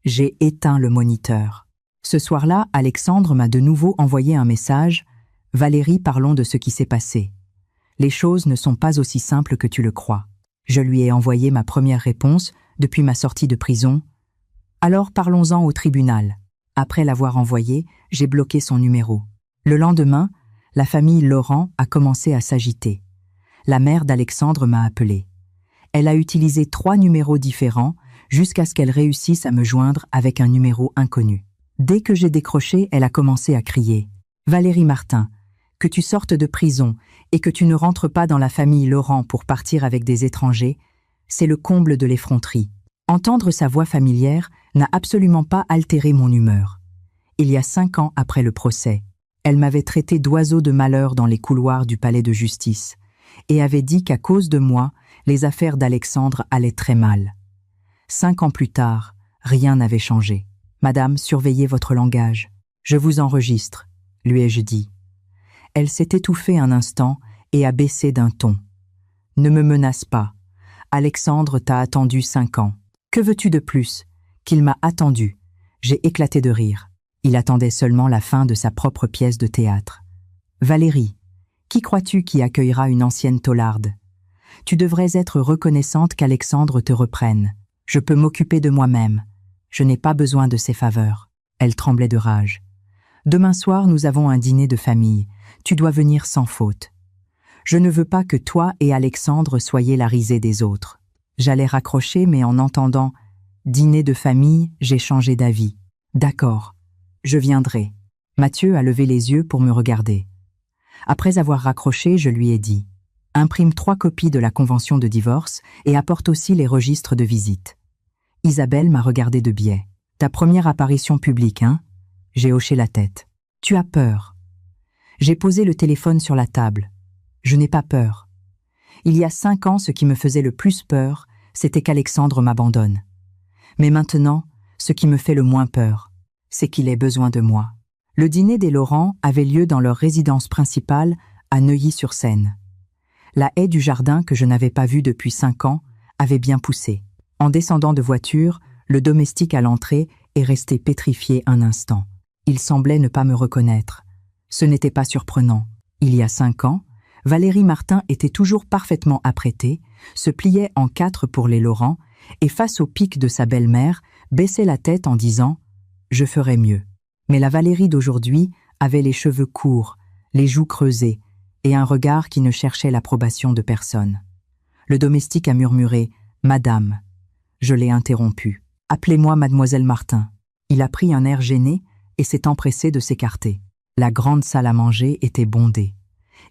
J'ai éteint le moniteur. Ce soir-là, Alexandre m'a de nouveau envoyé un message. « Valérie, parlons de ce qui s'est passé. Les choses ne sont pas aussi simples que tu le crois. » Je lui ai envoyé ma première réponse depuis ma sortie de prison. « Alors parlons-en au tribunal. » Après l'avoir envoyé, j'ai bloqué son numéro. Le lendemain, la famille Laurent a commencé à s'agiter. La mère d'Alexandre m'a appelé. Elle a utilisé 3 numéros différents jusqu'à ce qu'elle réussisse à me joindre avec un numéro inconnu. Dès que j'ai décroché, elle a commencé à crier « Valérie Martin, que tu sortes de prison et que tu ne rentres pas dans la famille Laurent pour partir avec des étrangers, c'est le comble de l'effronterie. » Entendre sa voix familière n'a absolument pas altéré mon humeur. Il y a 5 ans après le procès, elle m'avait traité d'oiseau de malheur dans les couloirs du palais de justice et avait dit qu'à cause de moi, les affaires d'Alexandre allaient très mal. 5 ans plus tard, rien n'avait changé. « Madame, surveillez votre langage. Je vous enregistre », lui ai-je dit. Elle s'est étouffée un instant et a baissé d'un ton. « Ne me menace pas. Alexandre t'a attendu 5 ans. Que veux-tu de plus? Qu'il m'a attendu. » J'ai éclaté de rire. Il attendait seulement la fin de sa propre pièce de théâtre. « Valérie, qui crois-tu qui accueillera une ancienne taularde? Tu devrais être reconnaissante qu'Alexandre te reprenne. Je peux m'occuper de moi-même. Je n'ai pas besoin de ses faveurs. » Elle tremblait de rage. « Demain soir, nous avons un dîner de famille. Tu dois venir sans faute. Je ne veux pas que toi et Alexandre soyez la risée des autres. » J'allais raccrocher, mais en entendant « dîner de famille », j'ai changé d'avis. « D'accord, je viendrai. » Mathieu a levé les yeux pour me regarder. Après avoir raccroché, je lui ai dit « Imprime 3 copies de la convention de divorce et apporte aussi les registres de visite. » Isabelle m'a regardé de biais. « Ta première apparition publique, hein ?» J'ai hoché la tête. « Tu as peur. » J'ai posé le téléphone sur la table. Je n'ai pas peur. Il y a 5 ans, ce qui me faisait le plus peur, c'était qu'Alexandre m'abandonne. Mais maintenant, ce qui me fait le moins peur, c'est qu'il ait besoin de moi. Le dîner des Laurent avait lieu dans leur résidence principale à Neuilly-sur-Seine. La haie du jardin que je n'avais pas vue depuis 5 ans avait bien poussé. En descendant de voiture, le domestique à l'entrée est resté pétrifié un instant. Il semblait ne pas me reconnaître. Ce n'était pas surprenant. Il y a 5 ans, Valérie Martin était toujours parfaitement apprêtée, se pliait en 4 pour les Laurent et face au pic de sa belle-mère, baissait la tête en disant « Je ferai mieux ». Mais la Valérie d'aujourd'hui avait les cheveux courts, les joues creusées et un regard qui ne cherchait l'approbation de personne. Le domestique a murmuré « Madame ». Je l'ai interrompu. « Appelez-moi Mademoiselle Martin ». Il a pris un air gêné et s'est empressé de s'écarter. La grande salle à manger était bondée.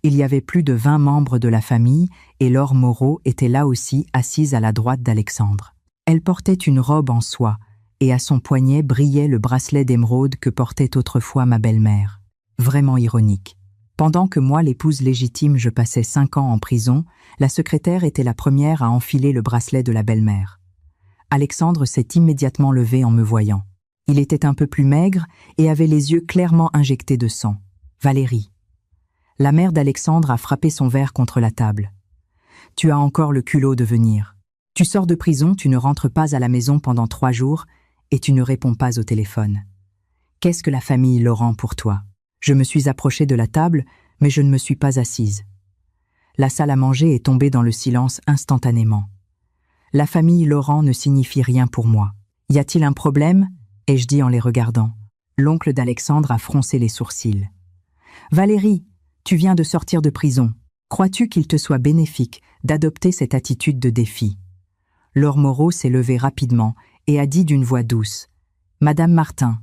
Il y avait plus de 20 membres de la famille et Laure Moreau était là aussi assise à la droite d'Alexandre. Elle portait une robe en soie et à son poignet brillait le bracelet d'émeraude que portait autrefois ma belle-mère. Vraiment ironique. Pendant que moi, l'épouse légitime, je passais 5 ans en prison, la secrétaire était la première à enfiler le bracelet de la belle-mère. Alexandre s'est immédiatement levé en me voyant. Il était un peu plus maigre et avait les yeux clairement injectés de sang. « Valérie. » La mère d'Alexandre a frappé son verre contre la table. « Tu as encore le culot de venir. Tu sors de prison, tu ne rentres pas à la maison pendant 3 jours et tu ne réponds pas au téléphone. Qu'est-ce que la famille Laurent pour toi ?» Je me suis approchée de la table, mais je ne me suis pas assise. La salle à manger est tombée dans le silence instantanément. La famille Laurent ne signifie rien pour moi. « Y a-t-il un problème ?» ai-je dit en les regardant. L'oncle d'Alexandre a froncé les sourcils. « Valérie, tu viens de sortir de prison. Crois-tu qu'il te soit bénéfique d'adopter cette attitude de défi ?» Laure Moreau s'est levée rapidement et a dit d'une voix douce « Madame Martin,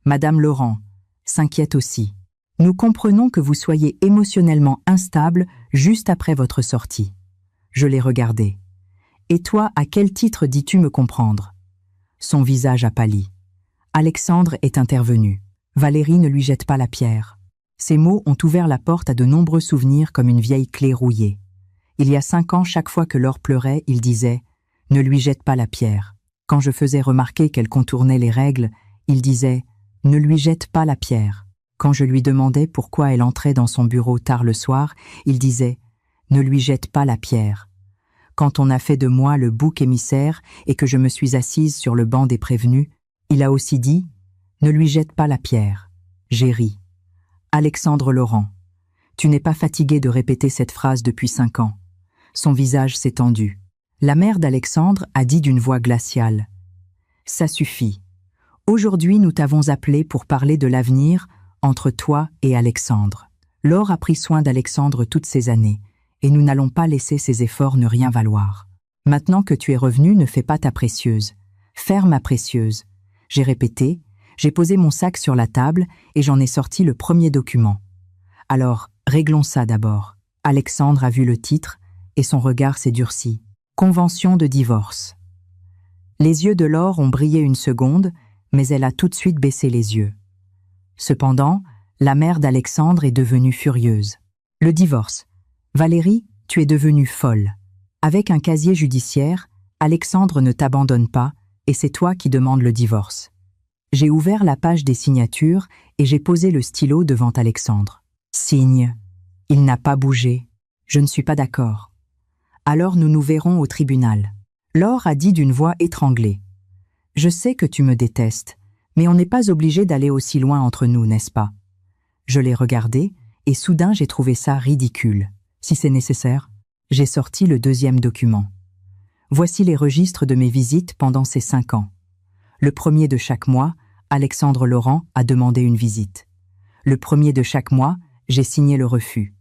Madame Laurent, s'inquiète aussi. Nous comprenons que vous soyez émotionnellement instable juste après votre sortie. » Je l'ai regardé. « Et toi, à quel titre dis-tu me comprendre ?» Son visage a pâli. Alexandre est intervenu. Valérie ne lui jette pas la pierre. Ces mots ont ouvert la porte à de nombreux souvenirs comme une vieille clé rouillée. Il y a 5 ans, chaque fois que Laure pleurait, il disait « Ne lui jette pas la pierre ». Quand je faisais remarquer qu'elle contournait les règles, il disait « Ne lui jette pas la pierre ». Quand je lui demandais pourquoi elle entrait dans son bureau tard le soir, il disait « Ne lui jette pas la pierre ». Quand on a fait de moi le bouc émissaire et que je me suis assise sur le banc des prévenus, il a aussi dit « Ne lui jette pas la pierre ». J'ai ri. Alexandre Laurent, tu n'es pas fatigué de répéter cette phrase depuis 5 ans. Son visage s'est tendu. La mère d'Alexandre a dit d'une voix glaciale « Ça suffit. Aujourd'hui, nous t'avons appelé pour parler de l'avenir entre toi et Alexandre. Laure a pris soin d'Alexandre toutes ces années, et nous n'allons pas laisser ses efforts ne rien valoir. Maintenant que tu es revenue, ne fais pas ta précieuse. Faire ma précieuse. » J'ai répété, j'ai posé mon sac sur la table et j'en ai sorti le premier document. Alors, réglons ça d'abord. Alexandre a vu le titre et son regard s'est durci. Convention de divorce. Les yeux de Laure ont brillé une seconde, mais elle a tout de suite baissé les yeux. Cependant, la mère d'Alexandre est devenue furieuse. Le divorce. Valérie, tu es devenue folle. Avec un casier judiciaire, Alexandre ne t'abandonne pas et c'est toi qui demandes le divorce. J'ai ouvert la page des signatures et j'ai posé le stylo devant Alexandre. Signe. Il n'a pas bougé. Je ne suis pas d'accord. Alors nous nous verrons au tribunal. Laure a dit d'une voix étranglée. Je sais que tu me détestes, mais on n'est pas obligé d'aller aussi loin entre nous, n'est-ce pas? Je l'ai regardé, et soudain j'ai trouvé ça ridicule. Si c'est nécessaire, j'ai sorti le deuxième document. Voici les registres de mes visites pendant ces 5 ans. Le premier de chaque mois, Alexandre Laurent a demandé une visite. Le premier de chaque mois, j'ai signé le refus.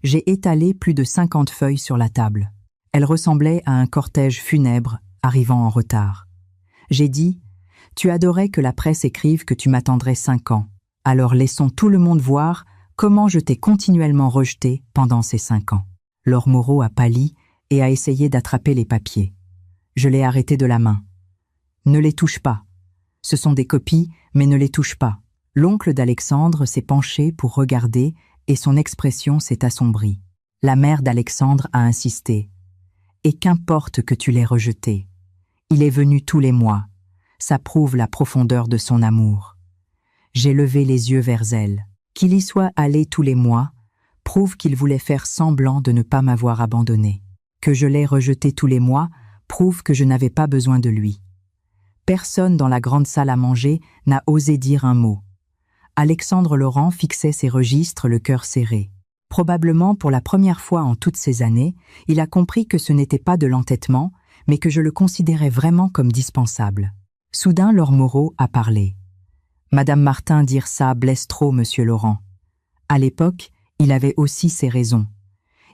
J'ai étalé plus de 50 feuilles sur la table. Elles ressemblaient à un cortège funèbre arrivant en retard. J'ai dit « Tu adorais que la presse écrive que tu m'attendrais 5 ans. Alors laissons tout le monde voir comment je t'ai continuellement rejeté pendant ces 5 ans. » Laure Moreau a pâli et a essayé d'attraper les papiers. Je l'ai arrêté de la main. « Ne les touche pas. Ce sont des copies, mais ne les touche pas. » L'oncle d'Alexandre s'est penché pour regarder et son expression s'est assombrie. La mère d'Alexandre a insisté. « Et qu'importe que tu l'aies rejeté. Il est venu tous les mois. Ça prouve la profondeur de son amour. » J'ai levé les yeux vers elle. Qu'il y soit allé tous les mois prouve qu'il voulait faire semblant de ne pas m'avoir abandonné. Que je l'ai rejeté tous les mois prouve que je n'avais pas besoin de lui. Personne dans la grande salle à manger n'a osé dire un mot. Alexandre Laurent fixait ses registres le cœur serré. Probablement pour la première fois en toutes ces années, il a compris que ce n'était pas de l'entêtement, mais que je le considérais vraiment comme dispensable. Soudain, Laure Moreau a parlé. « Madame Martin dire ça blesse trop, monsieur Laurent. » À l'époque, il avait aussi ses raisons.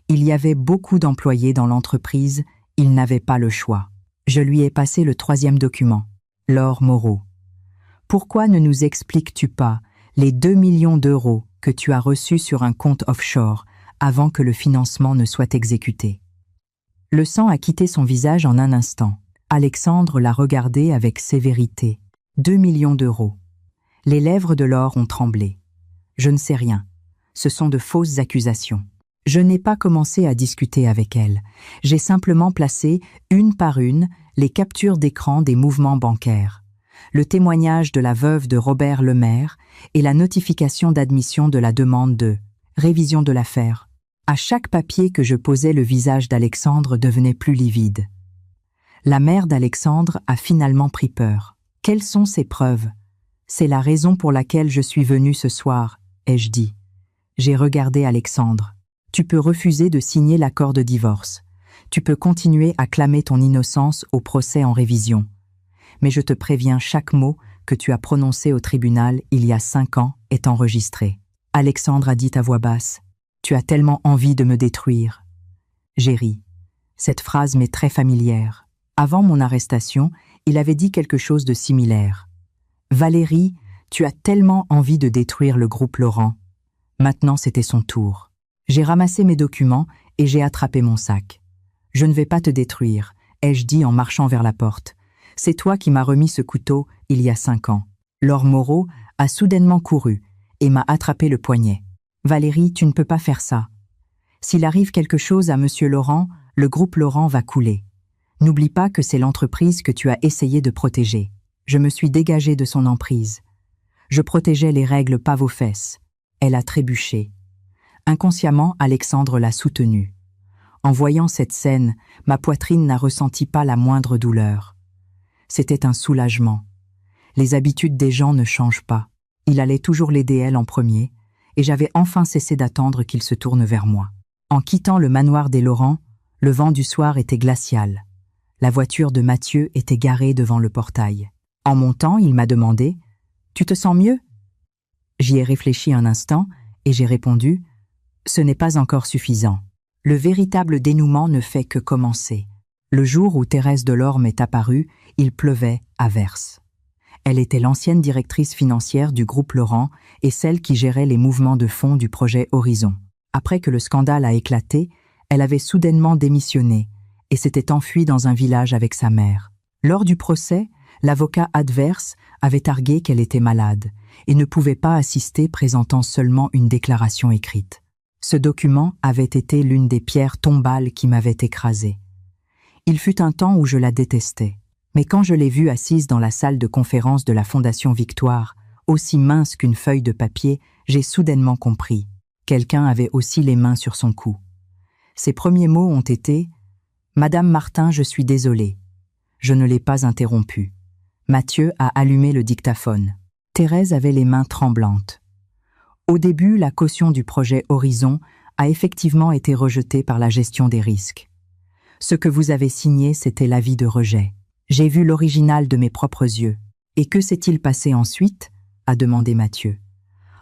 Il y avait beaucoup d'employés dans l'entreprise, il n'avait pas le choix. Je lui ai passé le 3e document. Laure Moreau. « Pourquoi ne nous expliques-tu pas les 2 millions d'euros que tu as reçus sur un compte offshore avant que le financement ne soit exécuté ?» Le sang a quitté son visage en un instant. Alexandre l'a regardé avec sévérité. 2 millions d'euros. Les lèvres de Laure ont tremblé. Je ne sais rien. Ce sont de fausses accusations. Je n'ai pas commencé à discuter avec elle. J'ai simplement placé, une par une, les captures d'écran des mouvements bancaires, le témoignage de la veuve de Robert Lemaire et la notification d'admission de la demande de révision de l'affaire. À chaque papier que je posais, le visage d'Alexandre devenait plus livide. La mère d'Alexandre a finalement pris peur. Quelles sont ces preuves? C'est la raison pour laquelle je suis venue ce soir, ai-je dit. J'ai regardé Alexandre. Tu peux refuser de signer l'accord de divorce. Tu peux continuer à clamer ton innocence au procès en révision. Mais je te préviens, chaque mot que tu as prononcé au tribunal il y a 5 ans est enregistré. Alexandre a dit à voix basse. Tu as tellement envie de me détruire. J'ai ri. Cette phrase m'est très familière. Avant mon arrestation, il avait dit quelque chose de similaire. Valérie, tu as tellement envie de détruire le groupe Laurent. Maintenant, c'était son tour. J'ai ramassé mes documents et j'ai attrapé mon sac. Je ne vais pas te détruire, ai-je dit en marchant vers la porte. C'est toi qui m'as remis ce couteau il y a 5 ans. Laure Moreau a soudainement couru et m'a attrapé le poignet. Valérie, tu ne peux pas faire ça. S'il arrive quelque chose à monsieur Laurent, le groupe Laurent va couler. N'oublie pas que c'est l'entreprise que tu as essayé de protéger. Je me suis dégagée de son emprise. Je protégeais les règles, pas vos fesses. Elle a trébuché. Inconsciemment, Alexandre l'a soutenue. En voyant cette scène, ma poitrine n'a ressenti pas la moindre douleur. C'était un soulagement. Les habitudes des gens ne changent pas. Il allait toujours l'aider elle en premier, et j'avais enfin cessé d'attendre qu'il se tourne vers moi. En quittant le manoir des Laurent, le vent du soir était glacial. La voiture de Mathieu était garée devant le portail. En montant, il m'a demandé « Tu te sens mieux ?» J'y ai réfléchi un instant et j'ai répondu « Ce n'est pas encore suffisant. Le véritable dénouement ne fait que commencer. » Le jour où Thérèse Delorme m'est apparue, il pleuvait à verse. Elle était l'ancienne directrice financière du groupe Laurent et celle qui gérait les mouvements de fonds du projet Horizon. Après que le scandale a éclaté, elle avait soudainement démissionné et s'était enfuie dans un village avec sa mère. Lors du procès, l'avocat adverse avait argué qu'elle était malade et ne pouvait pas assister, présentant seulement une déclaration écrite. Ce document avait été l'une des pierres tombales qui m'avait écrasée. Il fut un temps où je la détestais, mais quand je l'ai vue assise dans la salle de conférence de la Fondation Victoire, aussi mince qu'une feuille de papier, j'ai soudainement compris. Quelqu'un avait aussi les mains sur son cou. Ses premiers mots ont été « Madame Martin, je suis désolé ». Je ne l'ai pas interrompu. Mathieu a allumé le dictaphone. Thérèse avait les mains tremblantes. Au début, la caution du projet Horizon a effectivement été rejetée par la gestion des risques. Ce que vous avez signé, c'était l'avis de rejet. J'ai vu l'original de mes propres yeux. Et que s'est-il passé ensuite ? A demandé Mathieu.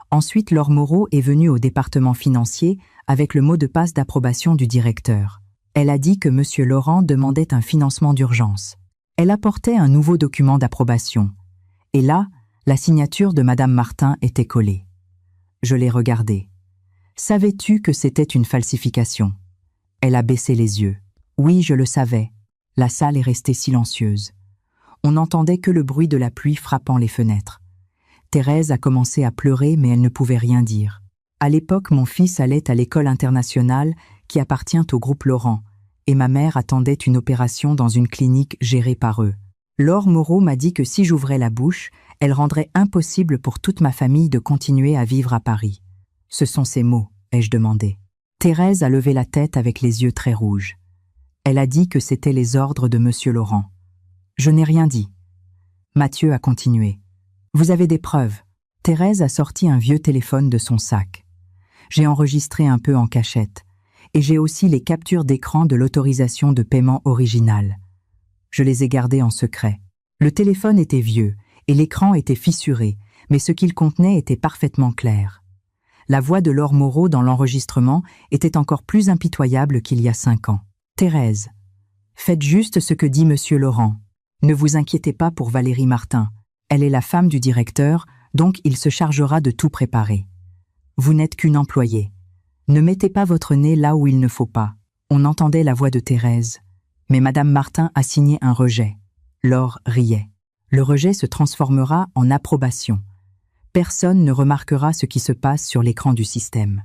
Ensuite, Laure Moreau est venue au département financier avec le mot de passe d'approbation du directeur. Elle a dit que M. Laurent demandait un financement d'urgence. Elle apportait un nouveau document d'approbation. Et là, la signature de Madame Martin était collée. Je l'ai regardée. Savais-tu que c'était une falsification ? Elle a baissé les yeux. Oui, je le savais. La salle est restée silencieuse. On n'entendait que le bruit de la pluie frappant les fenêtres. Thérèse a commencé à pleurer, mais elle ne pouvait rien dire. À l'époque, mon fils allait à l'école internationale qui appartient au groupe Laurent, et ma mère attendait une opération dans une clinique gérée par eux. Laure Moreau m'a dit que si j'ouvrais la bouche, elle rendrait impossible pour toute ma famille de continuer à vivre à Paris. Ce sont ces mots, ai-je demandé. Thérèse a levé la tête avec les yeux très rouges. Elle a dit que c'étaient les ordres de M. Laurent. Je n'ai rien dit. Mathieu a continué. Vous avez des preuves. Thérèse a sorti un vieux téléphone de son sac. J'ai enregistré un peu en cachette. Et j'ai aussi les captures d'écran de l'autorisation de paiement originale. Je les ai gardées en secret. Le téléphone était vieux et l'écran était fissuré, mais ce qu'il contenait était parfaitement clair. La voix de Laure Moreau dans l'enregistrement était encore plus impitoyable qu'il y a 5 ans. Thérèse, faites juste ce que dit M. Laurent. Ne vous inquiétez pas pour Valérie Martin. Elle est la femme du directeur, donc il se chargera de tout préparer. Vous n'êtes qu'une employée. Ne mettez pas votre nez là où il ne faut pas. On entendait la voix de Thérèse. Mais Madame Martin a signé un rejet. Laure riait. Le rejet se transformera en approbation. Personne ne remarquera ce qui se passe sur l'écran du système.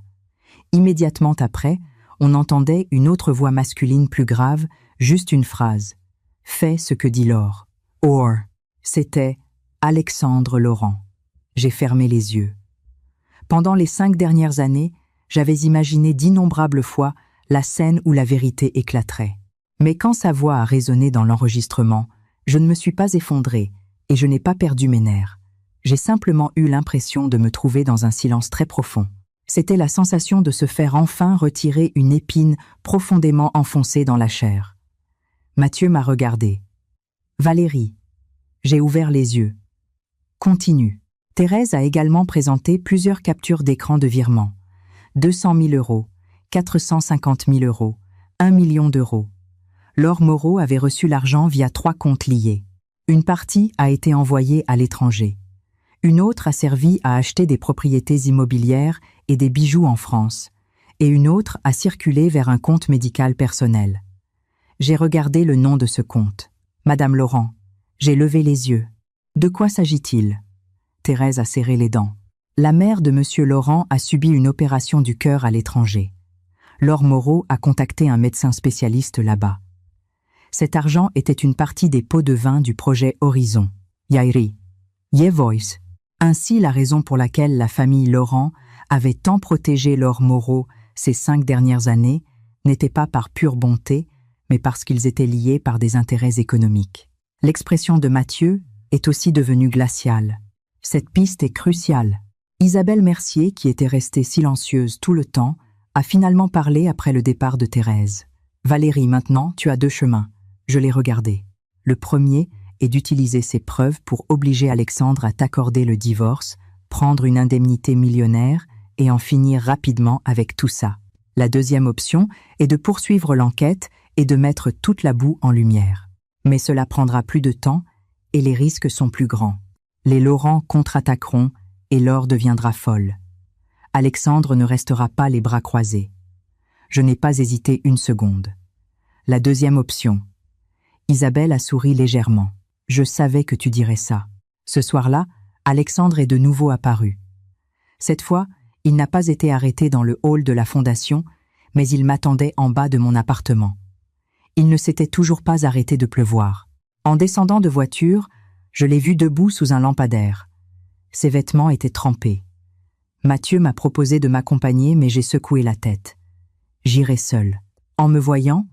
Immédiatement après, on entendait une autre voix masculine plus grave, juste une phrase. Fais ce que dit Laure. Or, c'était Alexandre Laurent. J'ai fermé les yeux. Pendant les 5 dernières années, j'avais imaginé d'innombrables fois la scène où la vérité éclaterait. Mais quand sa voix a résonné dans l'enregistrement, je ne me suis pas effondrée et je n'ai pas perdu mes nerfs. J'ai simplement eu l'impression de me trouver dans un silence très profond. C'était la sensation de se faire enfin retirer une épine profondément enfoncée dans la chair. Mathieu m'a regardé. Valérie. J'ai ouvert les yeux. Continue. Thérèse a également présenté plusieurs captures d'écran de virement. 200 000 €, 450 000 €, 1 million d'euros. Laure Moreau avait reçu l'argent via 3 comptes liés. Une partie a été envoyée à l'étranger. Une autre a servi à acheter des propriétés immobilières et des bijoux en France, et une autre a circulé vers un compte médical personnel. J'ai regardé le nom de ce compte. Madame Laurent. J'ai levé les yeux. De quoi s'agit-il ? Thérèse a serré les dents. La mère de M. Laurent a subi une opération du cœur à l'étranger. Laure Moreau a contacté un médecin spécialiste là-bas. Cet argent était une partie des pots de vin du projet Horizon. Yairi. Yevoice. Ainsi, la raison pour laquelle la famille Laurent avait tant protégé Laure Moreau ces 5 dernières années n'était pas par pure bonté, mais parce qu'ils étaient liés par des intérêts économiques. L'expression de Mathieu est aussi devenue glaciale. Cette piste est cruciale. Isabelle Mercier, qui était restée silencieuse tout le temps, a finalement parlé après le départ de Thérèse. « Valérie, maintenant, tu as 2 chemins. » Je l'ai regardé. Le premier est d'utiliser ces preuves pour obliger Alexandre à t'accorder le divorce, prendre une indemnité millionnaire et en finir rapidement avec tout ça. La deuxième option est de poursuivre l'enquête et de mettre toute la boue en lumière. Mais cela prendra plus de temps et les risques sont plus grands. Les Laurent contre-attaqueront et Laure deviendra folle. Alexandre ne restera pas les bras croisés. Je n'ai pas hésité une seconde. La deuxième option. Isabelle a souri légèrement. Je savais que tu dirais ça. Ce soir-là, Alexandre est de nouveau apparu. Cette fois, il n'a pas été arrêté dans le hall de la fondation, mais il m'attendait en bas de mon appartement. Il ne s'était toujours pas arrêté de pleuvoir. En descendant de voiture, je l'ai vu debout sous un lampadaire. Ses vêtements étaient trempés. Mathieu m'a proposé de m'accompagner, mais j'ai secoué la tête. J'irai seule. En me voyant,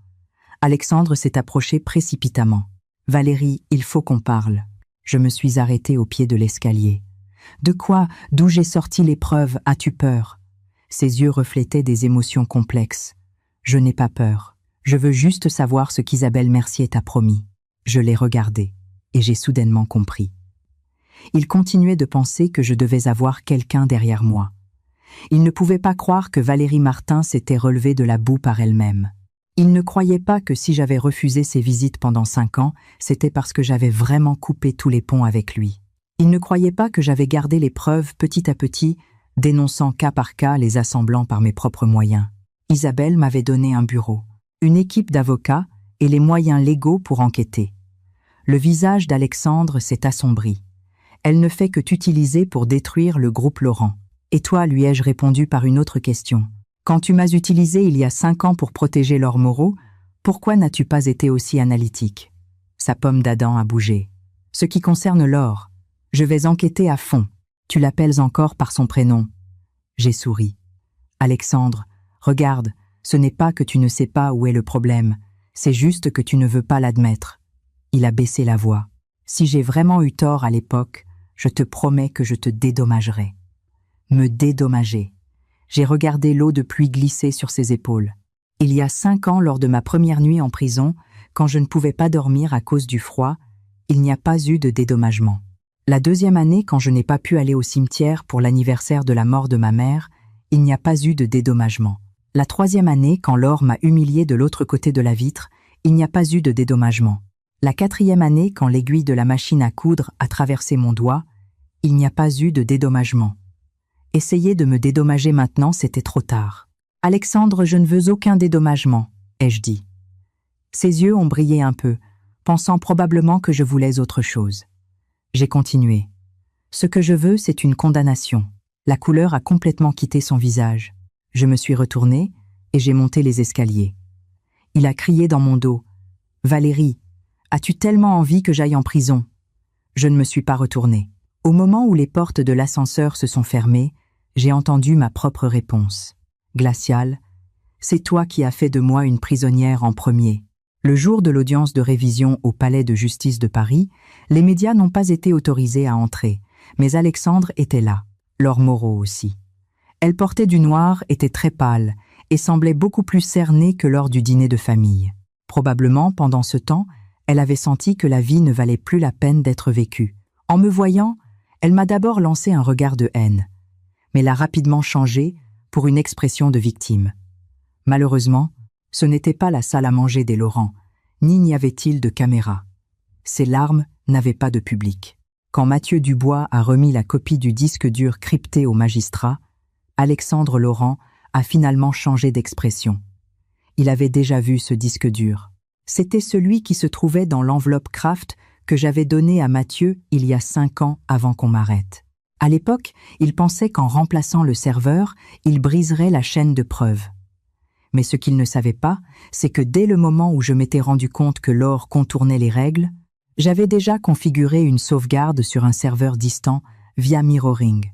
Alexandre s'est approché précipitamment. « Valérie, il faut qu'on parle. » Je me suis arrêtée au pied de l'escalier. « De quoi? D'où j'ai sorti les preuves? As-tu peur ?» Ses yeux reflétaient des émotions complexes. « Je n'ai pas peur. Je veux juste savoir ce qu'Isabelle Mercier t'a promis. » Je l'ai regardé, et j'ai soudainement compris. Il continuait de penser que je devais avoir quelqu'un derrière moi. Il ne pouvait pas croire que Valérie Martin s'était relevée de la boue par elle-même. Il ne croyait pas que si j'avais refusé ses visites pendant 5 ans, c'était parce que j'avais vraiment coupé tous les ponts avec lui. Il ne croyait pas que j'avais gardé les preuves petit à petit, dénonçant cas par cas, les assemblant par mes propres moyens. Isabelle m'avait donné un bureau, une équipe d'avocats et les moyens légaux pour enquêter. Le visage d'Alexandre s'est assombri. Elle ne fait que t'utiliser pour détruire le groupe Laurent. Et toi, lui ai-je répondu par une autre question. Quand tu m'as utilisé il y a 5 ans pour protéger Laure Moreau, pourquoi n'as-tu pas été aussi analytique? Sa pomme d'Adam a bougé. Ce qui concerne Laure, je vais enquêter à fond. Tu l'appelles encore par son prénom. J'ai souri. Alexandre, regarde, ce n'est pas que tu ne sais pas où est le problème, c'est juste que tu ne veux pas l'admettre. Il a baissé la voix. Si j'ai vraiment eu tort à l'époque, je te promets que je te dédommagerai. Me dédommager. J'ai regardé l'eau de pluie glisser sur ses épaules. Il y a 5 ans, lors de ma première nuit en prison, quand je ne pouvais pas dormir à cause du froid, il n'y a pas eu de dédommagement. La 2e année, quand je n'ai pas pu aller au cimetière pour l'anniversaire de la mort de ma mère, il n'y a pas eu de dédommagement. La 3e année, quand Laure m'a humilié de l'autre côté de la vitre, il n'y a pas eu de dédommagement. La 4e année, quand l'aiguille de la machine à coudre a traversé mon doigt, il n'y a pas eu de dédommagement. Essayer de me dédommager maintenant, c'était trop tard. « Alexandre, je ne veux aucun dédommagement », ai-je dit. Ses yeux ont brillé un peu, pensant probablement que je voulais autre chose. J'ai continué. « Ce que je veux, c'est une condamnation. » La couleur a complètement quitté son visage. Je me suis retournée et j'ai monté les escaliers. Il a crié dans mon dos. « Valérie, as-tu tellement envie que j'aille en prison ?» Je ne me suis pas retournée. Au moment où les portes de l'ascenseur se sont fermées, j'ai entendu ma propre réponse. « Glacial, c'est toi qui as fait de moi une prisonnière en premier. » Le jour de l'audience de révision au Palais de justice de Paris, les médias n'ont pas été autorisés à entrer, mais Alexandre était là, Laure Moreau aussi. Elle portait du noir, était très pâle et semblait beaucoup plus cernée que lors du dîner de famille. Probablement, pendant ce temps, elle avait senti que la vie ne valait plus la peine d'être vécue. En me voyant, elle m'a d'abord lancé un regard de haine, mais l'a rapidement changé pour une expression de victime. Malheureusement, ce n'était pas la salle à manger des Laurent, ni n'y avait-il de caméra. Ces larmes n'avaient pas de public. Quand Mathieu Dubois a remis la copie du disque dur crypté au magistrat, Alexandre Laurent a finalement changé d'expression. Il avait déjà vu ce disque dur. C'était celui qui se trouvait dans l'enveloppe Kraft que j'avais donnée à Mathieu il y a 5 ans avant qu'on m'arrête. À l'époque, il pensait qu'en remplaçant le serveur, il briserait la chaîne de preuves. Mais ce qu'il ne savait pas, c'est que dès le moment où je m'étais rendu compte que Laure contournait les règles, j'avais déjà configuré une sauvegarde sur un serveur distant via mirroring.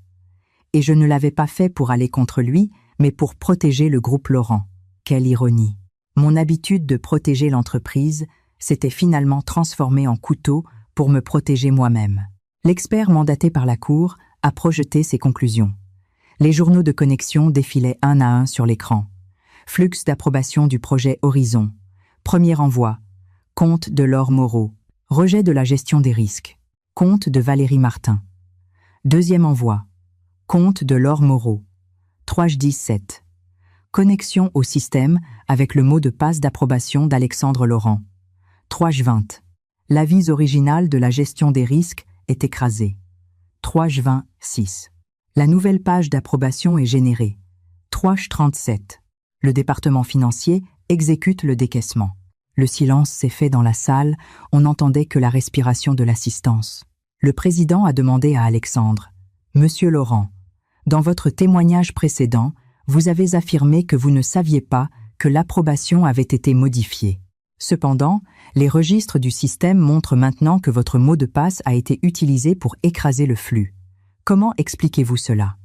Et je ne l'avais pas fait pour aller contre lui, mais pour protéger le groupe Laurent. Quelle ironie! Mon habitude de protéger l'entreprise s'était finalement transformée en couteau pour me protéger moi-même. L'expert mandaté par la Cour a projeté ses conclusions. Les journaux de connexion défilaient un à un sur l'écran. Flux d'approbation du projet Horizon. Premier envoi. Compte de Laure Moreau. Rejet de la gestion des risques. Compte de Valérie Martin. Deuxième envoi. Compte de Laure Moreau. 3/17. Connexion au système avec le mot de passe d'approbation d'Alexandre Laurent. 3/20. L'avis original de la gestion des risques est écrasé. 3/26. La nouvelle page d'approbation est générée. 3/37. Le département financier exécute le décaissement. Le silence s'est fait dans la salle, on n'entendait que la respiration de l'assistance. Le président a demandé à Alexandre « Monsieur Laurent, dans votre témoignage précédent, vous avez affirmé que vous ne saviez pas que l'approbation avait été modifiée. Cependant, les registres du système montrent maintenant que votre mot de passe a été utilisé pour écraser le flux. Comment expliquez-vous cela ?»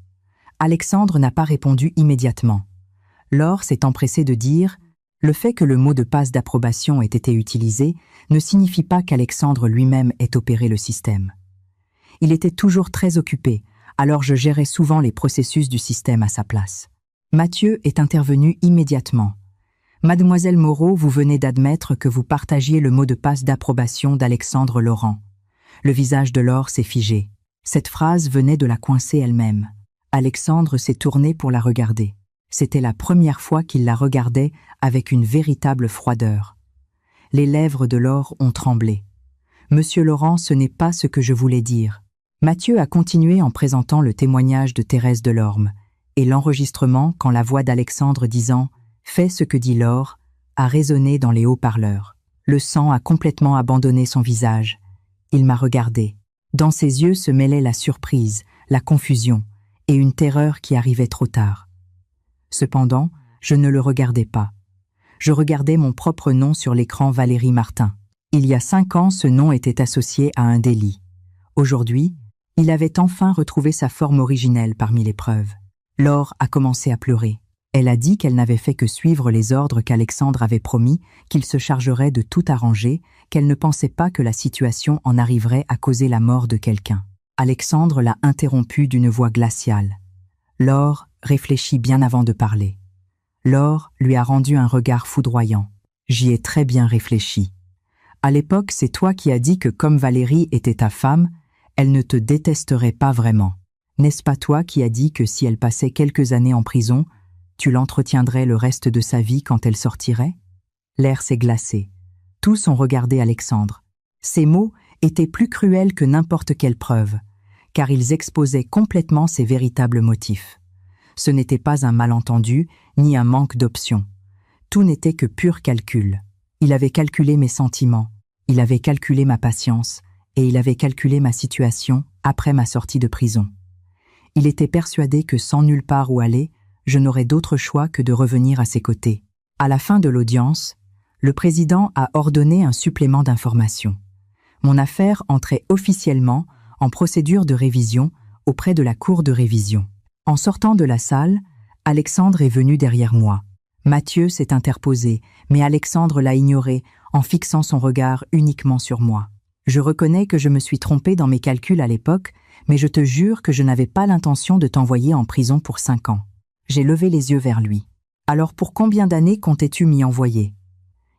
Alexandre n'a pas répondu immédiatement. Laure s'est empressée de dire « Le fait que le mot de passe d'approbation ait été utilisé ne signifie pas qu'Alexandre lui-même ait opéré le système. Il était toujours très occupé, alors je gérais souvent les processus du système à sa place. Mathieu est intervenu immédiatement. Mademoiselle Moreau, vous venez d'admettre que vous partagiez le mot de passe d'approbation d'Alexandre Laurent. Le visage de Laure s'est figé. Cette phrase venait de la coincer elle-même. Alexandre s'est tourné pour la regarder. C'était la première fois qu'il la regardait avec une véritable froideur. Les lèvres de Laure ont tremblé. « Monsieur Laurent, ce n'est pas ce que je voulais dire. » Mathieu a continué en présentant le témoignage de Thérèse Delorme et l'enregistrement quand la voix d'Alexandre disant « Fais ce que dit Laure » a résonné dans les haut-parleurs. Le sang a complètement abandonné son visage. Il m'a regardé. Dans ses yeux se mêlait la surprise, la confusion et une terreur qui arrivait trop tard. Cependant, je ne le regardais pas. Je regardais mon propre nom sur l'écran Valérie Martin. Il y a 5 ans, ce nom était associé à un délit. Aujourd'hui, il avait enfin retrouvé sa forme originelle parmi les preuves. Laure a commencé à pleurer. Elle a dit qu'elle n'avait fait que suivre les ordres qu'Alexandre avait promis, qu'il se chargerait de tout arranger, qu'elle ne pensait pas que la situation en arriverait à causer la mort de quelqu'un. Alexandre l'a interrompue d'une voix glaciale. Laure réfléchit bien avant de parler. Laure lui a rendu un regard foudroyant. J'y ai très bien réfléchi. À l'époque, c'est toi qui as dit que comme Valérie était ta femme, elle ne te détesterait pas vraiment. N'est-ce pas toi qui as dit que si elle passait quelques années en prison, tu l'entretiendrais le reste de sa vie quand elle sortirait? L'air s'est glacé. Tous ont regardé Alexandre. Ces mots étaient plus cruels que n'importe quelle preuve, car ils exposaient complètement ses véritables motifs. Ce n'était pas un malentendu, ni un manque d'options. Tout n'était que pur calcul. Il avait calculé mes sentiments, il avait calculé ma patience, et il avait calculé ma situation après ma sortie de prison. Il était persuadé que sans nulle part où aller, je n'aurais d'autre choix que de revenir à ses côtés. À la fin de l'audience, le président a ordonné un supplément d'information. Mon affaire entrait officiellement en procédure de révision auprès de la cour de révision. En sortant de la salle, Alexandre est venu derrière moi. Mathieu s'est interposé, mais Alexandre l'a ignoré en fixant son regard uniquement sur moi. Je reconnais que je me suis trompé dans mes calculs à l'époque, mais je te jure que je n'avais pas l'intention de t'envoyer en prison pour 5 ans. J'ai levé les yeux vers lui. Alors pour combien d'années comptais-tu m'y envoyer?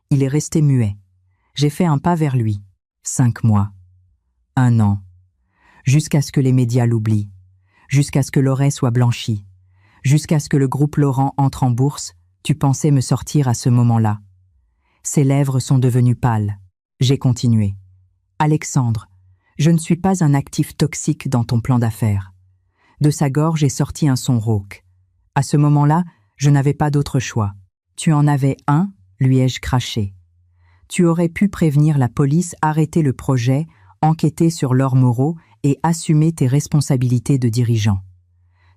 Il est resté muet. J'ai fait un pas vers lui. 5 mois. 1 an. Jusqu'à ce que les médias l'oublient. Jusqu'à ce que l'oreille soit blanchie. Jusqu'à ce que le groupe Laurent entre en bourse, tu pensais me sortir à ce moment-là. Ses lèvres sont devenues pâles. J'ai continué. Alexandre, je ne suis pas un actif toxique dans ton plan d'affaires. De sa gorge est sorti un son rauque. À ce moment-là, je n'avais pas d'autre choix. Tu en avais un, lui ai-je craché. Tu aurais pu prévenir la police, arrêter le projet, enquêter sur Laure Moreau et assumer tes responsabilités de dirigeant.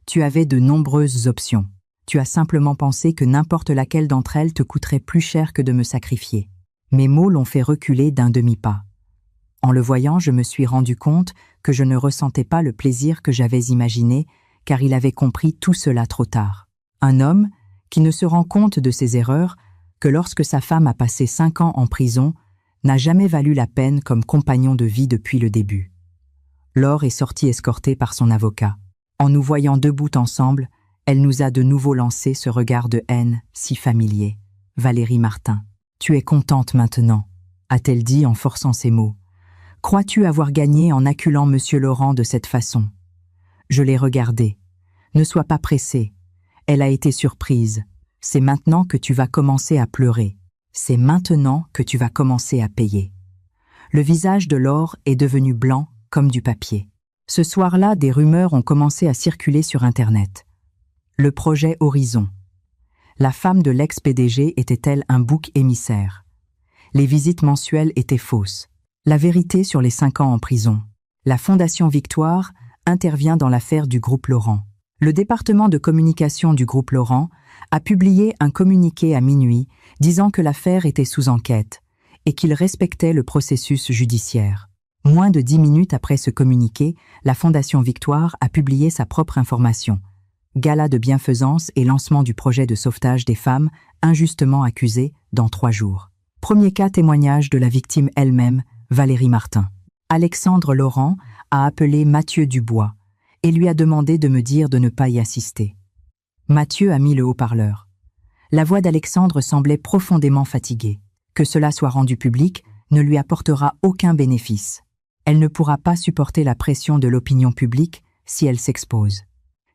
Tu avais de nombreuses options. Tu as simplement pensé que n'importe laquelle d'entre elles te coûterait plus cher que de me sacrifier. Mes mots l'ont fait reculer d'un demi-pas. En le voyant, je me suis rendu compte que je ne ressentais pas le plaisir que j'avais imaginé, car il avait compris tout cela trop tard. Un homme qui ne se rend compte de ses erreurs que lorsque sa femme a passé 5 ans en prison, n'a jamais valu la peine comme compagnon de vie depuis le début. Laure est sortie escortée par son avocat. En nous voyant debout ensemble, elle nous a de nouveau lancé ce regard de haine si familier. « Valérie Martin, tu es contente maintenant », a-t-elle dit en forçant ses mots. « Crois-tu avoir gagné en acculant Monsieur Laurent de cette façon ?» Je l'ai regardée. « Ne sois pas pressée. Elle a été surprise. C'est maintenant que tu vas commencer à pleurer. C'est maintenant que tu vas commencer à payer. » Le visage de Laure est devenu blanc comme du papier. Ce soir-là, des rumeurs ont commencé à circuler sur Internet. Le projet Horizon. La femme de l'ex-PDG était-elle un bouc émissaire? Les visites mensuelles étaient fausses. La vérité sur les 5 ans en prison. La Fondation Victoire intervient dans l'affaire du groupe Laurent. Le département de communication du groupe Laurent a publié un communiqué à minuit disant que l'affaire était sous enquête et qu'il respectait le processus judiciaire. Moins de 10 minutes après ce communiqué, la Fondation Victoire a publié sa propre information. Gala de bienfaisance et lancement du projet de sauvetage des femmes injustement accusée, dans 3 jours. Premier cas, témoignage de la victime elle-même, Valérie Martin. Alexandre Laurent a appelé Mathieu Dubois et lui a demandé de me dire de ne pas y assister. Mathieu a mis le haut-parleur. La voix d'Alexandre semblait profondément fatiguée. Que cela soit rendu public ne lui apportera aucun bénéfice. Elle ne pourra pas supporter la pression de l'opinion publique si elle s'expose.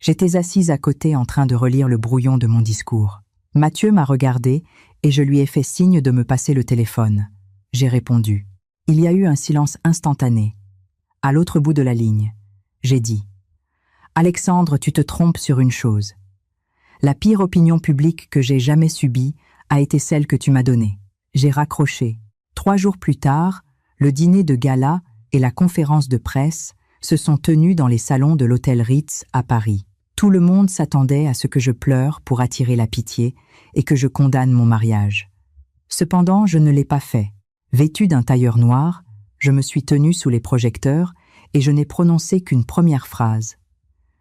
J'étais assise à côté en train de relire le brouillon de mon discours. Mathieu m'a regardé et je lui ai fait signe de me passer le téléphone. J'ai répondu. Il y a eu un silence instantané. À l'autre bout de la ligne, j'ai dit « Alexandre, tu te trompes sur une chose. La pire opinion publique que j'ai jamais subie a été celle que tu m'as donnée. » J'ai raccroché. 3 jours plus tard, le dîner de gala et la conférence de presse se sont tenus dans les salons de l'hôtel Ritz à Paris. Tout le monde s'attendait à ce que je pleure pour attirer la pitié et que je condamne mon mariage. Cependant, je ne l'ai pas fait. Vêtue d'un tailleur noir, je me suis tenue sous les projecteurs et je n'ai prononcé qu'une première phrase.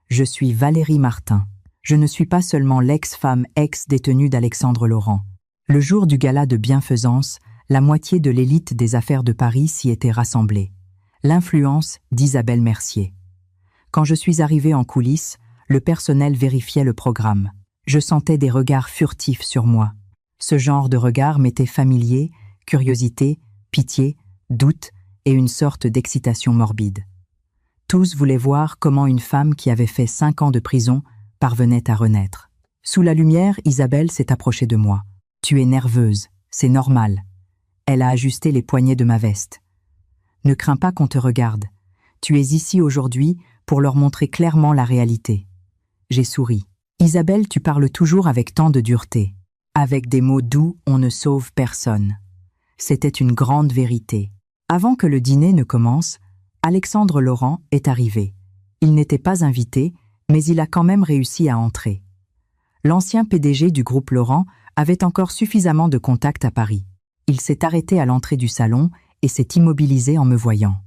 Je suis Valérie Martin. Je ne suis pas seulement l'ex-femme ex-détenue d'Alexandre Laurent. Le jour du gala de bienfaisance, la moitié de l'élite des affaires de Paris s'y était rassemblée. L'influence d'Isabelle Mercier. Quand je suis arrivée en coulisses, le personnel vérifiait le programme. Je sentais des regards furtifs sur moi. Ce genre de regard m'était familier, curiosité, pitié, doute et une sorte d'excitation morbide. Tous voulaient voir comment une femme qui avait fait 5 ans de prison parvenait à renaître. Sous la lumière, Isabelle s'est approchée de moi. « Tu es nerveuse, c'est normal. » Elle a ajusté les poignets de ma veste. « Ne crains pas qu'on te regarde. Tu es ici aujourd'hui pour leur montrer clairement la réalité. » J'ai souri. « Isabelle, tu parles toujours avec tant de dureté. Avec des mots doux, on ne sauve personne. » C'était une grande vérité. Avant que le dîner ne commence, Alexandre Laurent est arrivé. Il n'était pas invité, mais il a quand même réussi à entrer. L'ancien PDG du groupe Laurent avait encore suffisamment de contacts à Paris. Il s'est arrêté à l'entrée du salon et s'est immobilisé en me voyant.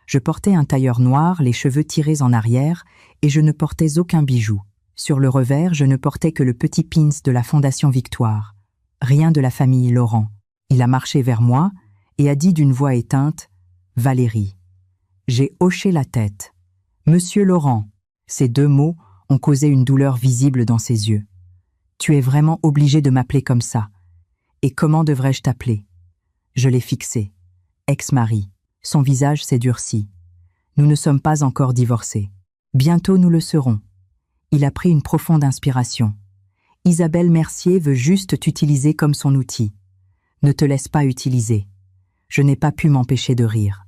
Je portais un tailleur noir, les cheveux tirés en arrière, et je ne portais aucun bijou. Sur le revers, je ne portais que le petit pins de la Fondation Victoire. Rien de la famille Laurent. Il a marché vers moi et a dit d'une voix éteinte « Valérie ». J'ai hoché la tête. « Monsieur Laurent ». Ces 2 mots ont causé une douleur visible dans ses yeux. « Tu es vraiment obligé de m'appeler comme ça. Et comment devrais-je t'appeler ?» Je l'ai fixé. Ex-mari. Son visage s'est durci. Nous ne sommes pas encore divorcés. Bientôt nous le serons. Il a pris une profonde inspiration. Isabelle Mercier veut juste t'utiliser comme son outil. Ne te laisse pas utiliser. Je n'ai pas pu m'empêcher de rire.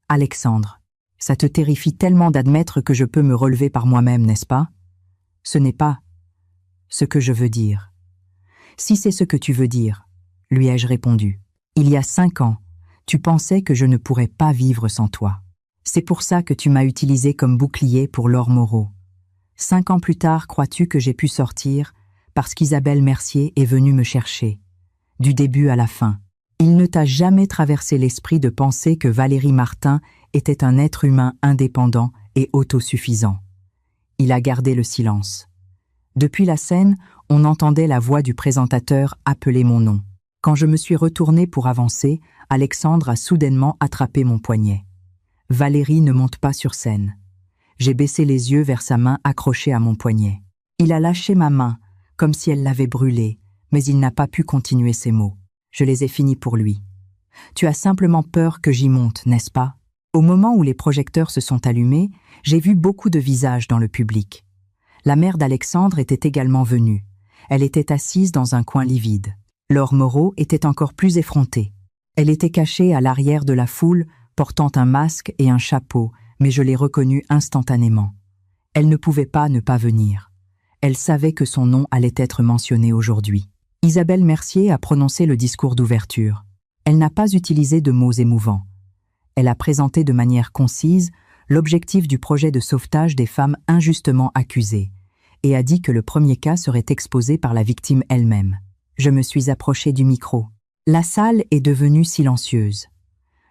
Alexandre, ça te terrifie tellement d'admettre que je peux me relever par moi-même, n'est-ce pas? Ce n'est pas ce que je veux dire. Si c'est ce que tu veux dire, lui ai-je répondu. Il y a 5 ans, tu pensais que je ne pourrais pas vivre sans toi. C'est pour ça que tu m'as utilisé comme bouclier pour Laure Moreau. 5 ans plus tard, crois-tu que j'ai pu sortir parce qu'Isabelle Mercier est venue me chercher? Du début à la fin. Il ne t'a jamais traversé l'esprit de penser que Valérie Martin était un être humain indépendant et autosuffisant. Il a gardé le silence. Depuis la scène, on entendait la voix du présentateur appeler mon nom. Quand je me suis retournée pour avancer, Alexandre a soudainement attrapé mon poignet. « Valérie ne monte pas sur scène. » J'ai baissé les yeux vers sa main accrochée à mon poignet. Il a lâché ma main, comme si elle l'avait brûlé, mais il n'a pas pu continuer ses mots. Je les ai finis pour lui. « Tu as simplement peur que j'y monte, n'est-ce pas ?» Au moment où les projecteurs se sont allumés, j'ai vu beaucoup de visages dans le public. La mère d'Alexandre était également venue. Elle était assise dans un coin livide. Laure Moreau était encore plus effrontée. Elle était cachée à l'arrière de la foule, portant un masque et un chapeau, mais je l'ai reconnue instantanément. Elle ne pouvait pas ne pas venir. Elle savait que son nom allait être mentionné aujourd'hui. Isabelle Mercier a prononcé le discours d'ouverture. Elle n'a pas utilisé de mots émouvants. Elle a présenté de manière concise l'objectif du projet de sauvetage des femmes injustement accusées et a dit que le premier cas serait exposé par la victime elle-même. Je me suis approchée du micro. La salle est devenue silencieuse.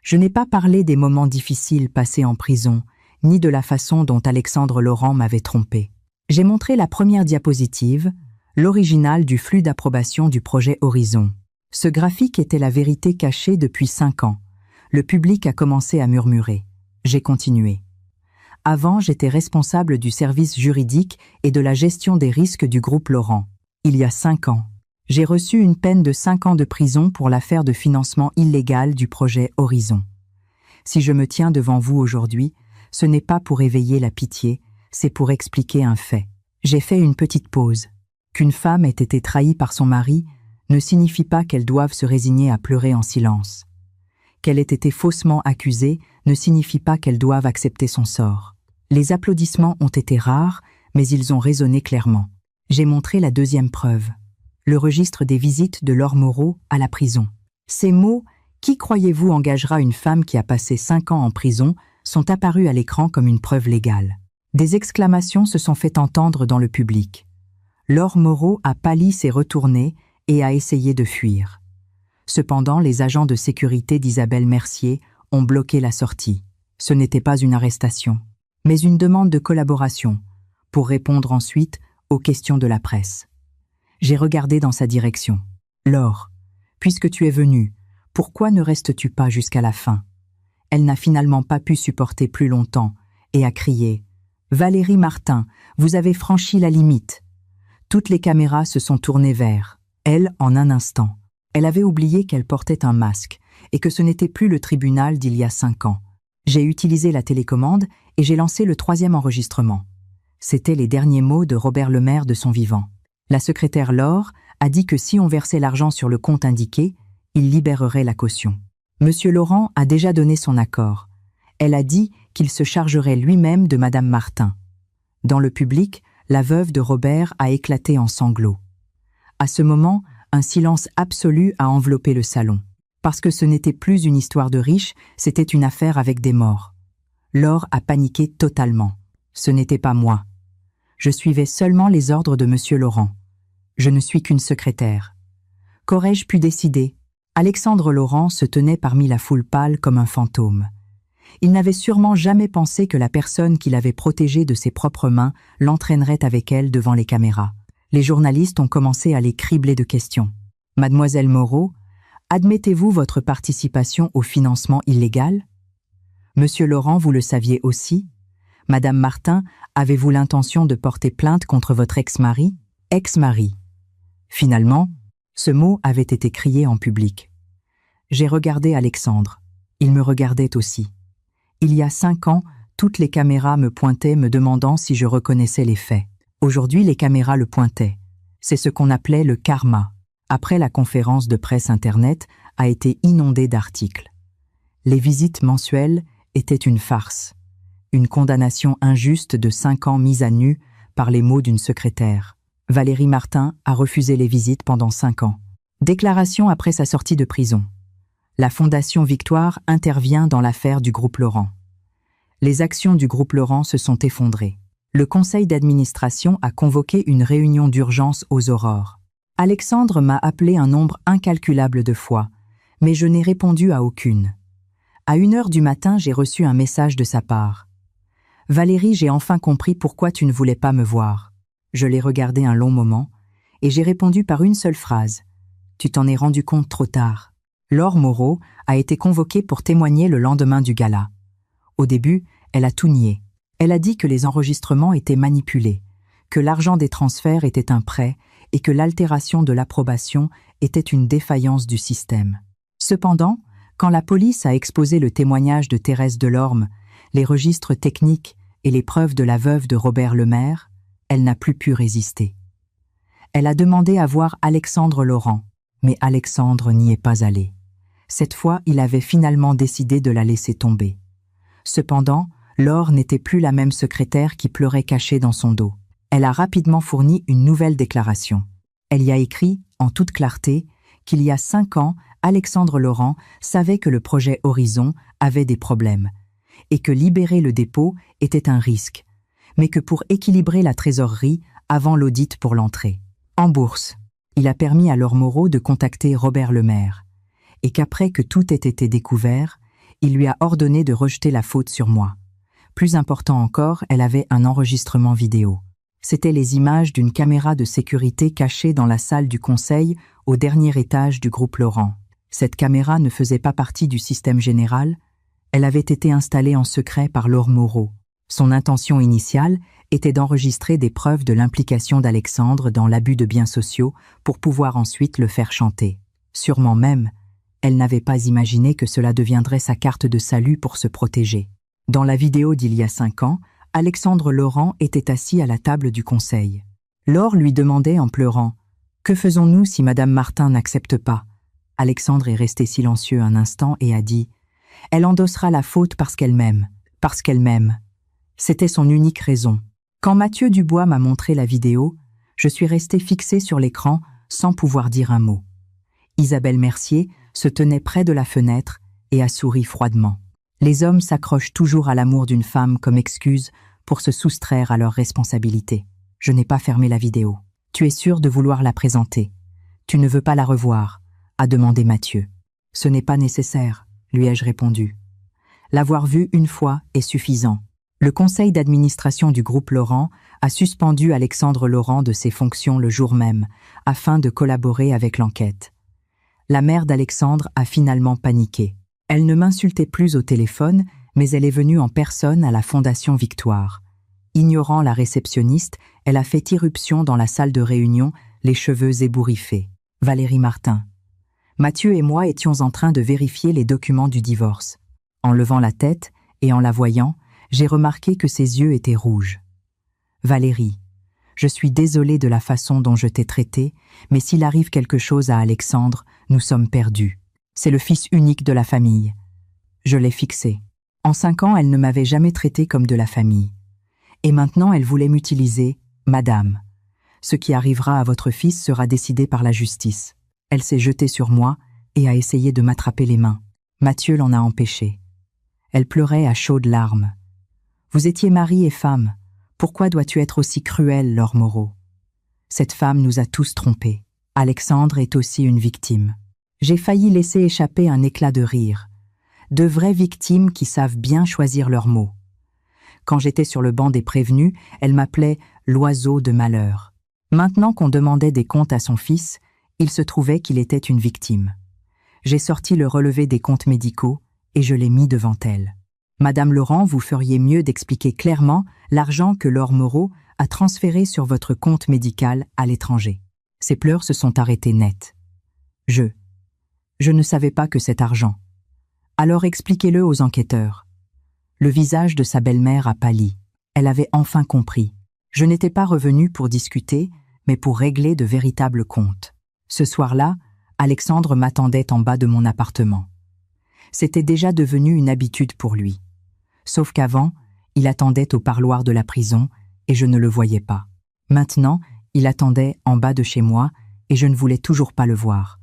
Je n'ai pas parlé des moments difficiles passés en prison, ni de la façon dont Alexandre Laurent m'avait trompée. J'ai montré la première diapositive, l'original du flux d'approbation du projet Horizon. Ce graphique était la vérité cachée depuis 5 ans. Le public a commencé à murmurer. J'ai continué. Avant, j'étais responsable du service juridique et de la gestion des risques du groupe Laurent. Il y a 5 ans, j'ai reçu une peine de 5 ans de prison pour l'affaire de financement illégal du projet Horizon. Si je me tiens devant vous aujourd'hui, ce n'est pas pour éveiller la pitié, c'est pour expliquer un fait. J'ai fait une petite pause. Qu'une femme ait été trahie par son mari ne signifie pas qu'elle doive se résigner à pleurer en silence. Qu'elle ait été faussement accusée ne signifie pas qu'elle doive accepter son sort. Les applaudissements ont été rares, mais ils ont résonné clairement. J'ai montré la deuxième preuve, le registre des visites de Laure Moreau à la prison. Ces mots « Qui croyez-vous engagera une femme qui a passé 5 ans en prison ?» sont apparus à l'écran comme une preuve légale. Des exclamations se sont fait entendre dans le public. Laure Moreau a pâli, s'est retournée et a essayé de fuir. Cependant, les agents de sécurité d'Isabelle Mercier ont bloqué la sortie. Ce n'était pas une arrestation, mais une demande de collaboration, pour répondre ensuite aux questions de la presse. J'ai regardé dans sa direction. « Laure, puisque tu es venue, pourquoi ne restes-tu pas jusqu'à la fin ?» Elle n'a finalement pas pu supporter plus longtemps et a crié « Valérie Martin, vous avez franchi la limite !» Toutes les caméras se sont tournées vers elle en un instant. Elle avait oublié qu'elle portait un masque et que ce n'était plus le tribunal d'il y a 5 ans. J'ai utilisé la télécommande et j'ai lancé le 3e enregistrement. C'étaient les derniers mots de Robert Lemaire de son vivant. La secrétaire Laure a dit que si on versait l'argent sur le compte indiqué, il libérerait la caution. Monsieur Laurent a déjà donné son accord. Elle a dit qu'il se chargerait lui-même de Madame Martin. Dans le public, la veuve de Robert a éclaté en sanglots. À ce moment, un silence absolu a enveloppé le salon. Parce que ce n'était plus une histoire de riches, c'était une affaire avec des morts. Laure a paniqué totalement. Ce n'était pas moi. Je suivais seulement les ordres de Monsieur Laurent. Je ne suis qu'une secrétaire. Qu'aurais-je pu décider ? Alexandre Laurent se tenait parmi la foule pâle comme un fantôme. Il n'avait sûrement jamais pensé que la personne qu'il avait protégée de ses propres mains l'entraînerait avec elle devant les caméras. Les journalistes ont commencé à les cribler de questions. « Mademoiselle Moreau, admettez-vous votre participation au financement illégal ? Monsieur Laurent, vous le saviez aussi ? Madame Martin, avez-vous l'intention de porter plainte contre votre ex-mari ? Ex-mari. » Finalement, ce mot avait été crié en public. J'ai regardé Alexandre. Il me regardait aussi. Il y a 5 ans, toutes les caméras me pointaient me demandant si je reconnaissais les faits. Aujourd'hui, les caméras le pointaient. C'est ce qu'on appelait le karma. Après la conférence de presse Internet a été inondée d'articles. Les visites mensuelles étaient une farce. Une condamnation injuste de 5 ans mise à nu par les mots d'une secrétaire. Valérie Martin a refusé les visites pendant 5 ans. Déclaration après sa sortie de prison. La Fondation Victoire intervient dans l'affaire du groupe Laurent. Les actions du groupe Laurent se sont effondrées. Le conseil d'administration a convoqué une réunion d'urgence aux aurores. Alexandre m'a appelé un nombre incalculable de fois, mais je n'ai répondu à aucune. À 1h du matin, j'ai reçu un message de sa part. « Valérie, j'ai enfin compris pourquoi tu ne voulais pas me voir. » Je l'ai regardé un long moment, et j'ai répondu par une seule phrase. « Tu t'en es rendu compte trop tard. » Laure Moreau a été convoquée pour témoigner le lendemain du gala. Au début, elle a tout nié. Elle a dit que les enregistrements étaient manipulés, que l'argent des transferts était un prêt et que l'altération de l'approbation était une défaillance du système. Cependant, quand la police a exposé le témoignage de Thérèse Delorme, les registres techniques et les preuves de la veuve de Robert Lemaire, elle n'a plus pu résister. Elle a demandé à voir Alexandre Laurent, mais Alexandre n'y est pas allé. Cette fois, il avait finalement décidé de la laisser tomber. Cependant, Laure n'était plus la même secrétaire qui pleurait cachée dans son dos. Elle a rapidement fourni une nouvelle déclaration. Elle y a écrit, en toute clarté, qu'il y a 5 ans, Alexandre Laurent savait que le projet Horizon avait des problèmes, et que libérer le dépôt était un risque, mais que pour équilibrer la trésorerie avant l'audit pour l'entrée en bourse, il a permis à Laure Moreau de contacter Robert Lemaire, et qu'après que tout ait été découvert, il lui a ordonné de rejeter la faute sur moi. Plus important encore, elle avait un enregistrement vidéo. C'étaient les images d'une caméra de sécurité cachée dans la salle du conseil au dernier étage du groupe Laurent. Cette caméra ne faisait pas partie du système général, elle avait été installée en secret par Laure Moreau. Son intention initiale était d'enregistrer des preuves de l'implication d'Alexandre dans l'abus de biens sociaux pour pouvoir ensuite le faire chanter. Sûrement même, elle n'avait pas imaginé que cela deviendrait sa carte de salut pour se protéger. Dans la vidéo d'il y a 5 ans, Alexandre Laurent était assis à la table du conseil. Laure lui demandait en pleurant « Que faisons-nous si Madame Martin n'accepte pas ?» Alexandre est resté silencieux un instant et a dit « Elle endossera la faute parce qu'elle m'aime, parce qu'elle m'aime. » C'était son unique raison. Quand Mathieu Dubois m'a montré la vidéo, je suis resté fixé sur l'écran sans pouvoir dire un mot. Isabelle Mercier se tenait près de la fenêtre et a souri froidement. Les hommes s'accrochent toujours à l'amour d'une femme comme excuse pour se soustraire à leurs responsabilités. Je n'ai pas fermé la vidéo. Tu es sûr de vouloir la présenter. Tu ne veux pas la revoir, a demandé Mathieu. Ce n'est pas nécessaire, lui ai-je répondu. L'avoir vue une fois est suffisant. Le conseil d'administration du groupe Laurent a suspendu Alexandre Laurent de ses fonctions le jour même, afin de collaborer avec l'enquête. La mère d'Alexandre a finalement paniqué. Elle ne m'insultait plus au téléphone, mais elle est venue en personne à la Fondation Victoire. Ignorant la réceptionniste, elle a fait irruption dans la salle de réunion, les cheveux ébouriffés. Valérie Martin. Mathieu et moi étions en train de vérifier les documents du divorce. En levant la tête et en la voyant, j'ai remarqué que ses yeux étaient rouges. Valérie, je suis désolée de la façon dont je t'ai traitée, mais s'il arrive quelque chose à Alexandre, nous sommes perdus. C'est le fils unique de la famille. Je l'ai fixé. En 5 ans, elle ne m'avait jamais traité comme de la famille. Et maintenant, elle voulait m'utiliser, madame. Ce qui arrivera à votre fils sera décidé par la justice. Elle s'est jetée sur moi et a essayé de m'attraper les mains. Mathieu l'en a empêché. Elle pleurait à chaudes larmes. Vous étiez mari et femme. Pourquoi dois-tu être aussi cruelle, Laure Moreau? Cette femme nous a tous trompés. Alexandre est aussi une victime. J'ai failli laisser échapper un éclat de rire. De vraies victimes qui savent bien choisir leurs mots. Quand j'étais sur le banc des prévenus, elle m'appelait l'oiseau de malheur. Maintenant qu'on demandait des comptes à son fils, il se trouvait qu'il était une victime. J'ai sorti le relevé des comptes médicaux et je l'ai mis devant elle. Madame Laurent, vous feriez mieux d'expliquer clairement l'argent que Laure Moreau a transféré sur votre compte médical à l'étranger. Ses pleurs se sont arrêtés net. Je ne savais pas que cet argent. Alors expliquez-le aux enquêteurs. Le visage de sa belle-mère a pâli. Elle avait enfin compris. Je n'étais pas revenu pour discuter, mais pour régler de véritables comptes. Ce soir-là, Alexandre m'attendait en bas de mon appartement. C'était déjà devenu une habitude pour lui. Sauf qu'avant, il attendait au parloir de la prison et je ne le voyais pas. Maintenant, il attendait en bas de chez moi et je ne voulais toujours pas le voir.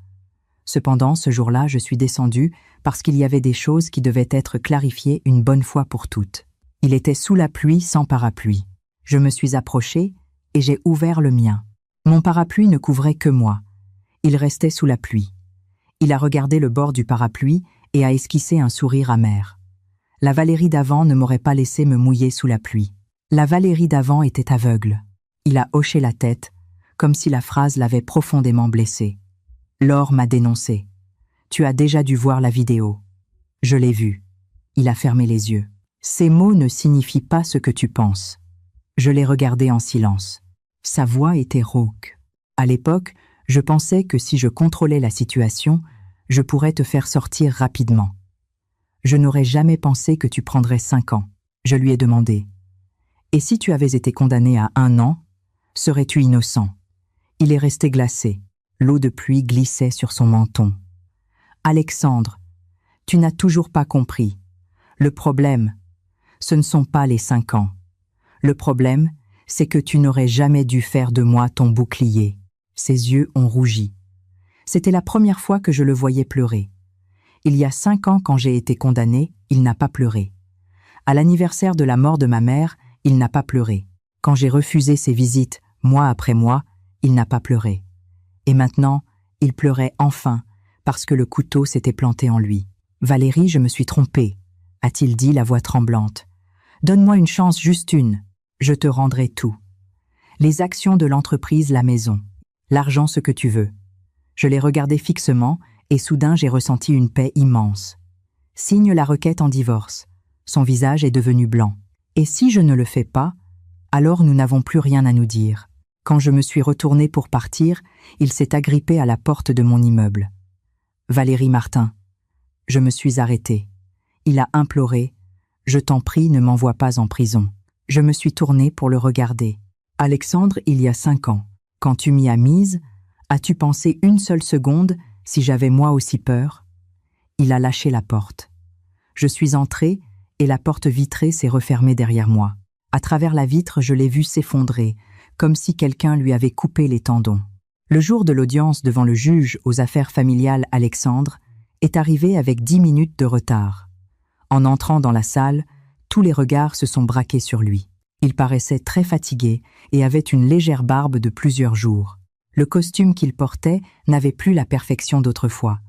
Cependant, ce jour-là, je suis descendu parce qu'il y avait des choses qui devaient être clarifiées une bonne fois pour toutes. Il était sous la pluie sans parapluie. Je me suis approché et j'ai ouvert le mien. Mon parapluie ne couvrait que moi. Il restait sous la pluie. Il a regardé le bord du parapluie et a esquissé un sourire amer. La Valérie d'avant ne m'aurait pas laissé me mouiller sous la pluie. La Valérie d'avant était aveugle. Il a hoché la tête, comme si la phrase l'avait profondément blessé. Laure m'a dénoncé. Tu as déjà dû voir la vidéo. Je l'ai vue. Il a fermé les yeux. Ces mots ne signifient pas ce que tu penses. Je l'ai regardé en silence. Sa voix était rauque. À l'époque, je pensais que si je contrôlais la situation, je pourrais te faire sortir rapidement. Je n'aurais jamais pensé que tu prendrais 5 ans. Je lui ai demandé. Et si tu avais été condamné à 1 an, serais-tu innocent? Il est resté glacé. L'eau de pluie glissait sur son menton. Alexandre, tu n'as toujours pas compris. Le problème, ce ne sont pas les 5 ans. Le problème, c'est que tu n'aurais jamais dû faire de moi ton bouclier. Ses yeux ont rougi. C'était la première fois que je le voyais pleurer. Il y a 5 ans, quand j'ai été condamné, il n'a pas pleuré. À l'anniversaire de la mort de ma mère, il n'a pas pleuré. Quand j'ai refusé ses visites, mois après mois, il n'a pas pleuré. Et maintenant, il pleurait enfin, parce que le couteau s'était planté en lui. « Valérie, je me suis trompée », a-t-il dit, la voix tremblante. « Donne-moi une chance, juste une. Je te rendrai tout. » Les actions de l'entreprise, la maison. L'argent, ce que tu veux. Je l'ai regardé fixement et soudain j'ai ressenti une paix immense. Signe la requête en divorce. Son visage est devenu blanc. Et si je ne le fais pas, alors nous n'avons plus rien à nous dire. Quand je me suis retournée pour partir, il s'est agrippé à la porte de mon immeuble. Valérie Martin. Je me suis arrêtée. Il a imploré. Je t'en prie, ne m'envoie pas en prison. Je me suis tournée pour le regarder. Alexandre, il y a 5 ans, quand tu m'y as mise, as-tu pensé une seule seconde si j'avais moi aussi peur? Il a lâché la porte. Je suis entrée et la porte vitrée s'est refermée derrière moi. À travers la vitre, je l'ai vu s'effondrer, comme si quelqu'un lui avait coupé les tendons. Le jour de l'audience devant le juge aux affaires familiales, Alexandre est arrivé avec 10 minutes de retard. En entrant dans la salle, tous les regards se sont braqués sur lui. Il paraissait très fatigué et avait une légère barbe de plusieurs jours. Le costume qu'il portait n'avait plus la perfection d'autrefois.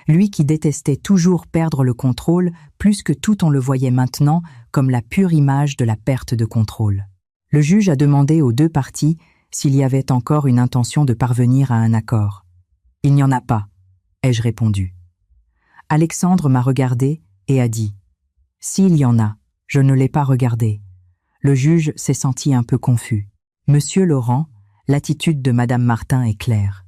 Lui qui détestait toujours perdre le contrôle, plus que tout on le voyait maintenant comme la pure image de la perte de contrôle. Le juge a demandé aux deux parties s'il y avait encore une intention de parvenir à un accord. « Il n'y en a pas », ai-je répondu. Alexandre m'a regardé et a dit « S'il y en a, je ne l'ai pas regardé. » Le juge s'est senti un peu confus. « Monsieur Laurent, l'attitude de Madame Martin est claire.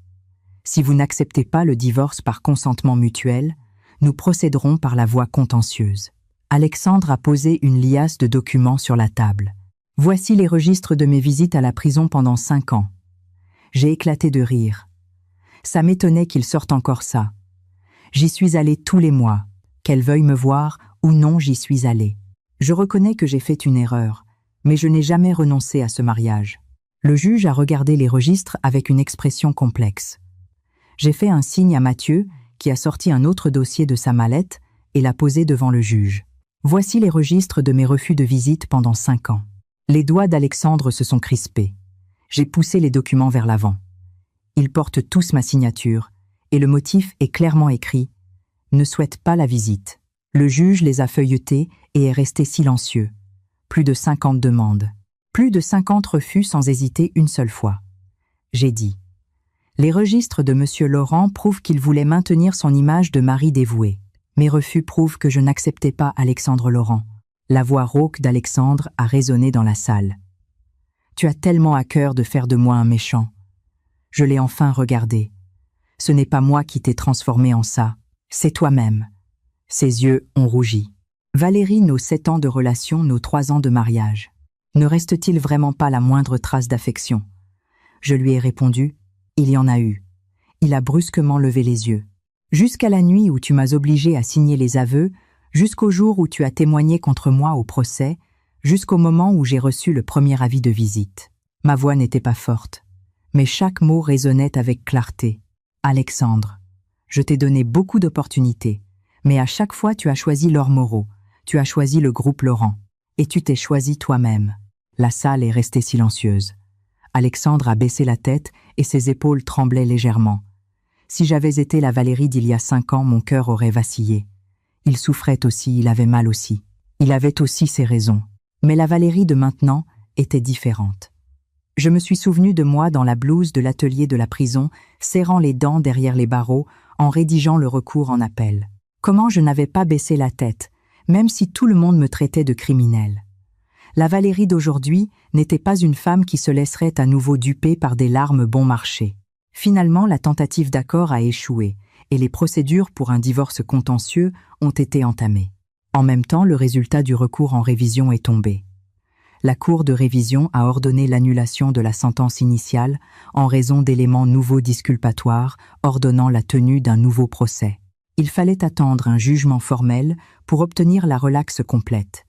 Si vous n'acceptez pas le divorce par consentement mutuel, nous procéderons par la voie contentieuse. » Alexandre a posé une liasse de documents sur la table. « Voici les registres de mes visites à la prison pendant 5 ans. » J'ai éclaté de rire. Ça m'étonnait qu'il sorte encore ça. J'y suis allée tous les mois. Qu'elle veuille me voir ou non, j'y suis allée. Je reconnais que j'ai fait une erreur, mais je n'ai jamais renoncé à ce mariage. Le juge a regardé les registres avec une expression complexe. J'ai fait un signe à Mathieu, qui a sorti un autre dossier de sa mallette et l'a posé devant le juge. Voici les registres de mes refus de visite pendant 5 ans. Les doigts d'Alexandre se sont crispés. J'ai poussé les documents vers l'avant. Ils portent tous ma signature, et le motif est clairement écrit « Ne souhaite pas la visite ». Le juge les a feuilletés et est resté silencieux. Plus de 50 demandes. Plus de 50 refus sans hésiter une seule fois. J'ai dit « Les registres de Monsieur Laurent prouvent qu'il voulait maintenir son image de mari dévoué. Mes refus prouvent que je n'acceptais pas Alexandre Laurent. » La voix rauque d'Alexandre a résonné dans la salle. « Tu as tellement à cœur de faire de moi un méchant. » Je l'ai enfin regardé. « Ce n'est pas moi qui t'ai transformé en ça, c'est toi-même. » Ses yeux ont rougi. « Valérie, nos 7 ans de relation, nos 3 ans de mariage. Ne reste-t-il vraiment pas la moindre trace d'affection ?» Je lui ai répondu « Il y en a eu. » Il a brusquement levé les yeux. « Jusqu'à la nuit où tu m'as obligé à signer les aveux, jusqu'au jour où tu as témoigné contre moi au procès, jusqu'au moment où j'ai reçu le premier avis de visite. » Ma voix n'était pas forte, mais chaque mot résonnait avec clarté. « Alexandre, je t'ai donné beaucoup d'opportunités, mais à chaque fois tu as choisi Laure Moreau, tu as choisi le groupe Laurent, et tu t'es choisi toi-même. » La salle est restée silencieuse. Alexandre a baissé la tête et ses épaules tremblaient légèrement. Si j'avais été la Valérie d'il y a 5 ans, mon cœur aurait vacillé. Il souffrait aussi, il avait mal aussi. Il avait aussi ses raisons. Mais la Valérie de maintenant était différente. Je me suis souvenu de moi dans la blouse de l'atelier de la prison, serrant les dents derrière les barreaux, en rédigeant le recours en appel. Comment je n'avais pas baissé la tête, même si tout le monde me traitait de criminel. La Valérie d'aujourd'hui n'était pas une femme qui se laisserait à nouveau duper par des larmes bon marché. Finalement, la tentative d'accord a échoué, et les procédures pour un divorce contentieux ont été entamées. En même temps, le résultat du recours en révision est tombé. La Cour de révision a ordonné l'annulation de la sentence initiale en raison d'éléments nouveaux disculpatoires ordonnant la tenue d'un nouveau procès. Il fallait attendre un jugement formel pour obtenir la relaxe complète.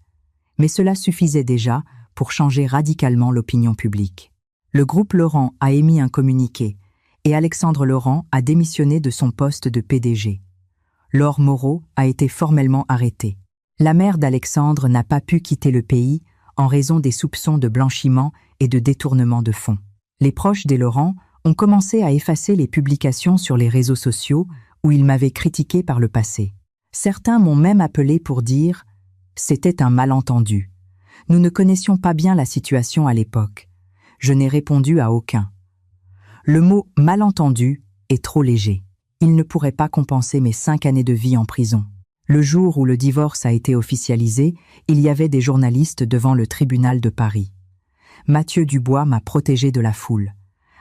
Mais cela suffisait déjà pour changer radicalement l'opinion publique. Le groupe Laurent a émis un communiqué et Alexandre Laurent a démissionné de son poste de PDG. Laure Moreau a été formellement arrêtée. La mère d'Alexandre n'a pas pu quitter le pays en raison des soupçons de blanchiment et de détournement de fonds. Les proches des Laurent ont commencé à effacer les publications sur les réseaux sociaux où ils m'avaient critiqué par le passé. Certains m'ont même appelé pour dire « C'était un malentendu. Nous ne connaissions pas bien la situation à l'époque. Je n'ai répondu à aucun. Le mot « malentendu » est trop léger. Il ne pourrait pas compenser mes 5 années de vie en prison. Le jour où le divorce a été officialisé, il y avait des journalistes devant le tribunal de Paris. Mathieu Dubois m'a protégé de la foule.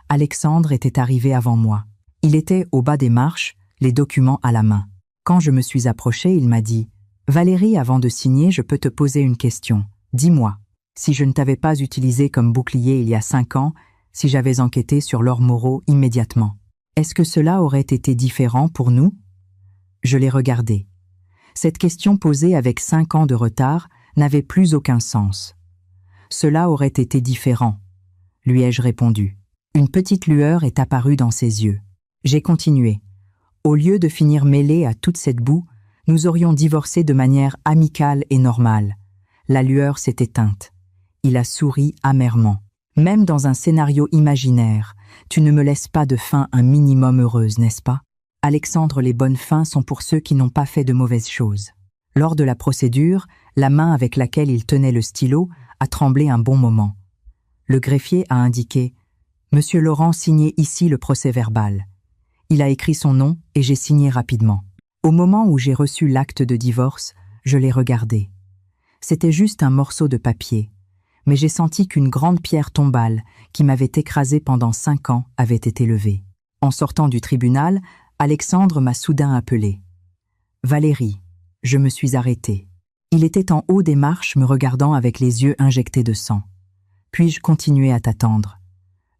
Alexandre était arrivé avant moi. Il était au bas des marches, les documents à la main. Quand je me suis approché, il m'a dit « Valérie, avant de signer, je peux te poser une question. Dis-moi, si je ne t'avais pas utilisé comme bouclier il y a 5 ans, si j'avais enquêté sur leurs moraux immédiatement, est-ce que cela aurait été différent pour nous ?» Je l'ai regardé. Cette question posée avec 5 ans de retard n'avait plus aucun sens. « Cela aurait été différent », lui ai-je répondu. Une petite lueur est apparue dans ses yeux. J'ai continué. Au lieu de finir mêlés à toute cette boue, nous aurions divorcé de manière amicale et normale. La lueur s'est éteinte. Il a souri amèrement. Même dans un scénario imaginaire, tu ne me laisses pas de fin un minimum heureuse, n'est-ce pas? Alexandre, les bonnes fins sont pour ceux qui n'ont pas fait de mauvaises choses. Lors de la procédure, la main avec laquelle il tenait le stylo a tremblé un bon moment. Le greffier a indiqué « Monsieur Laurent, signez ici le procès-verbal ». Il a écrit son nom et j'ai signé rapidement. Au moment où j'ai reçu l'acte de divorce, je l'ai regardé. C'était juste un morceau de papier, mais j'ai senti qu'une grande pierre tombale qui m'avait écrasé pendant 5 ans avait été levée. En sortant du tribunal, Alexandre m'a soudain appelé. « Valérie », je me suis arrêtée. Il était en haut des marches me regardant avec les yeux injectés de sang. Puis-je continuer à t'attendre?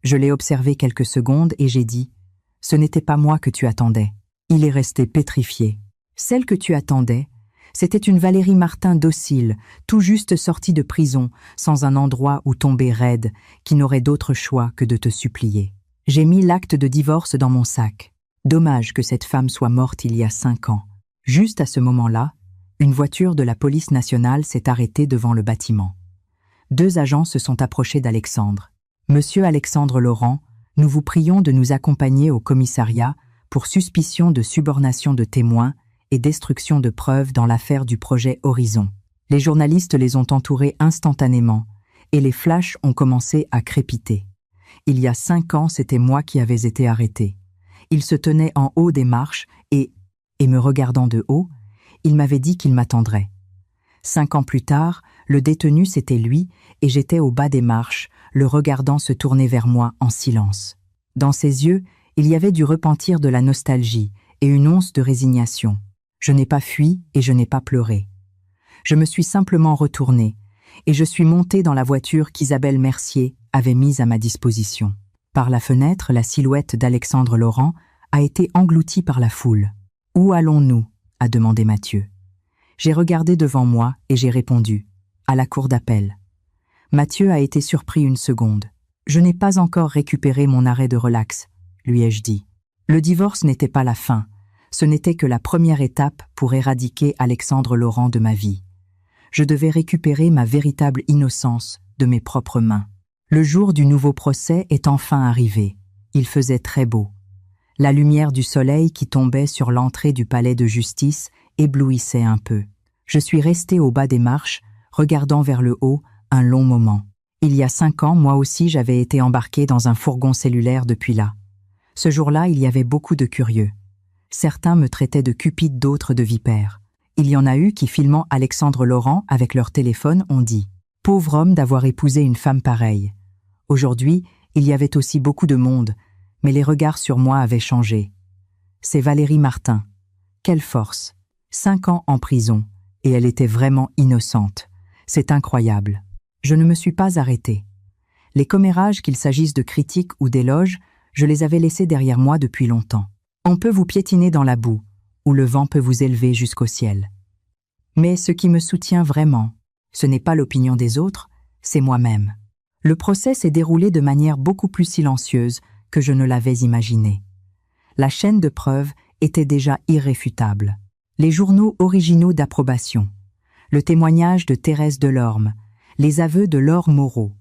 Je l'ai observé quelques secondes et j'ai dit « Ce n'était pas moi que tu attendais ». Il est resté pétrifié. Celle que tu attendais, c'était une Valérie Martin docile, tout juste sortie de prison, sans un endroit où tomber raide, qui n'aurait d'autre choix que de te supplier. J'ai mis l'acte de divorce dans mon sac. Dommage que cette femme soit morte il y a 5 ans. Juste à ce moment-là, une voiture de la police nationale s'est arrêtée devant le bâtiment. 2 agents se sont approchés d'Alexandre. « Monsieur Alexandre Laurent, nous vous prions de nous accompagner au commissariat pour suspicion de subornation de témoins et destruction de preuves dans l'affaire du projet Horizon. » Les journalistes les ont entourés instantanément et les flashs ont commencé à crépiter. Il y a 5 ans, c'était moi qui avais été arrêté. Il se tenait en haut des marches et me regardant de haut, il m'avait dit qu'il m'attendrait. 5 ans plus tard, le détenu c'était lui et j'étais au bas des marches, le regardant se tourner vers moi en silence. Dans ses yeux, il y avait du repentir, de la nostalgie et une once de résignation. Je n'ai pas fui et je n'ai pas pleuré. Je me suis simplement retournée et je suis montée dans la voiture qu'Isabelle Mercier avait mise à ma disposition. Par la fenêtre, la silhouette d'Alexandre Laurent a été engloutie par la foule. « Où allons-nous » a demandé Mathieu. J'ai regardé devant moi et j'ai répondu « À la cour d'appel ». Mathieu a été surpris une seconde. « Je n'ai pas encore récupéré mon arrêt de relax », lui ai-je dit. Le divorce n'était pas la fin, ce n'était que la première étape pour éradiquer Alexandre Laurent de ma vie. Je devais récupérer ma véritable innocence de mes propres mains. Le jour du nouveau procès est enfin arrivé. Il faisait très beau. La lumière du soleil qui tombait sur l'entrée du palais de justice éblouissait un peu. Je suis restée au bas des marches, regardant vers le haut un long moment. Il y a 5 ans, moi aussi, j'avais été embarquée dans un fourgon cellulaire depuis là. Ce jour-là, il y avait beaucoup de curieux. Certains me traitaient de cupide, d'autres de vipère. Il y en a eu qui, filmant Alexandre Laurent avec leur téléphone, ont dit « Pauvre homme d'avoir épousé une femme pareille ». Aujourd'hui, il y avait aussi beaucoup de monde, mais les regards sur moi avaient changé. C'est Valérie Martin. Quelle force! 5 ans en prison, et elle était vraiment innocente. C'est incroyable. Je ne me suis pas arrêtée. Les commérages, qu'il s'agisse de critiques ou d'éloges, je les avais laissés derrière moi depuis longtemps. On peut vous piétiner dans la boue, ou le vent peut vous élever jusqu'au ciel. Mais ce qui me soutient vraiment, ce n'est pas l'opinion des autres, c'est moi-même. Le procès s'est déroulé de manière beaucoup plus silencieuse que je ne l'avais imaginé. La chaîne de preuves était déjà irréfutable. Les journaux originaux d'approbation, le témoignage de Thérèse Delorme, les aveux de Laure Moreau,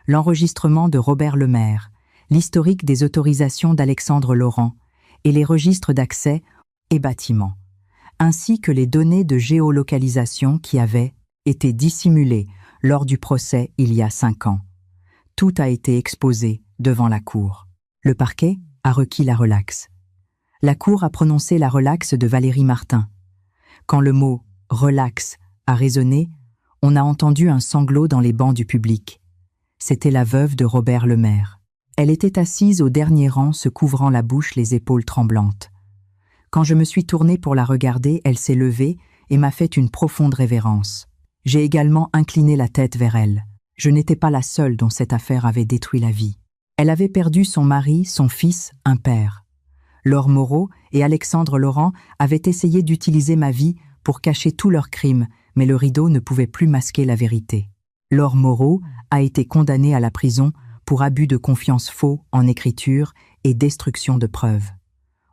l'enregistrement de Robert Lemaire, l'historique des autorisations d'Alexandre Laurent et les registres d'accès et bâtiments, ainsi que les données de géolocalisation qui avaient été dissimulées lors du procès il y a 5 ans. Tout a été exposé devant la cour. Le parquet a requis la relaxe. La cour a prononcé la relaxe de Valérie Martin. Quand le mot « relaxe » a résonné, on a entendu un sanglot dans les bancs du public. C'était la veuve de Robert Lemaire. Elle était assise au dernier rang, se couvrant la bouche, les épaules tremblantes. Quand je me suis tournée pour la regarder, elle s'est levée et m'a fait une profonde révérence. J'ai également incliné la tête vers elle. Je n'étais pas la seule dont cette affaire avait détruit la vie. Elle avait perdu son mari, son fils, un père. Laure Moreau et Alexandre Laurent avaient essayé d'utiliser ma vie pour cacher tous leurs crimes, mais le rideau ne pouvait plus masquer la vérité. Laure Moreau a été condamnée à la prison pour abus de confiance faux en écriture et destruction de preuves.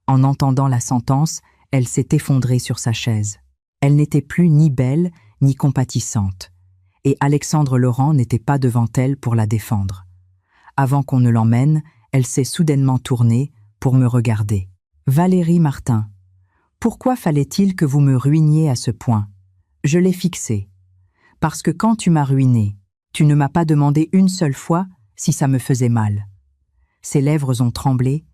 En entendant la sentence, elle s'est effondrée sur sa chaise. Elle n'était plus ni belle ni compatissante, et Alexandre Laurent n'était pas devant elle pour la défendre. Avant qu'on ne l'emmène, elle s'est soudainement tournée pour me regarder. « Valérie Martin, pourquoi fallait-il que vous me ruiniez à ce point ? Je l'ai fixé. Parce que quand tu m'as ruiné, tu ne m'as pas demandé une seule fois si ça me faisait mal. » Ses lèvres ont tremblé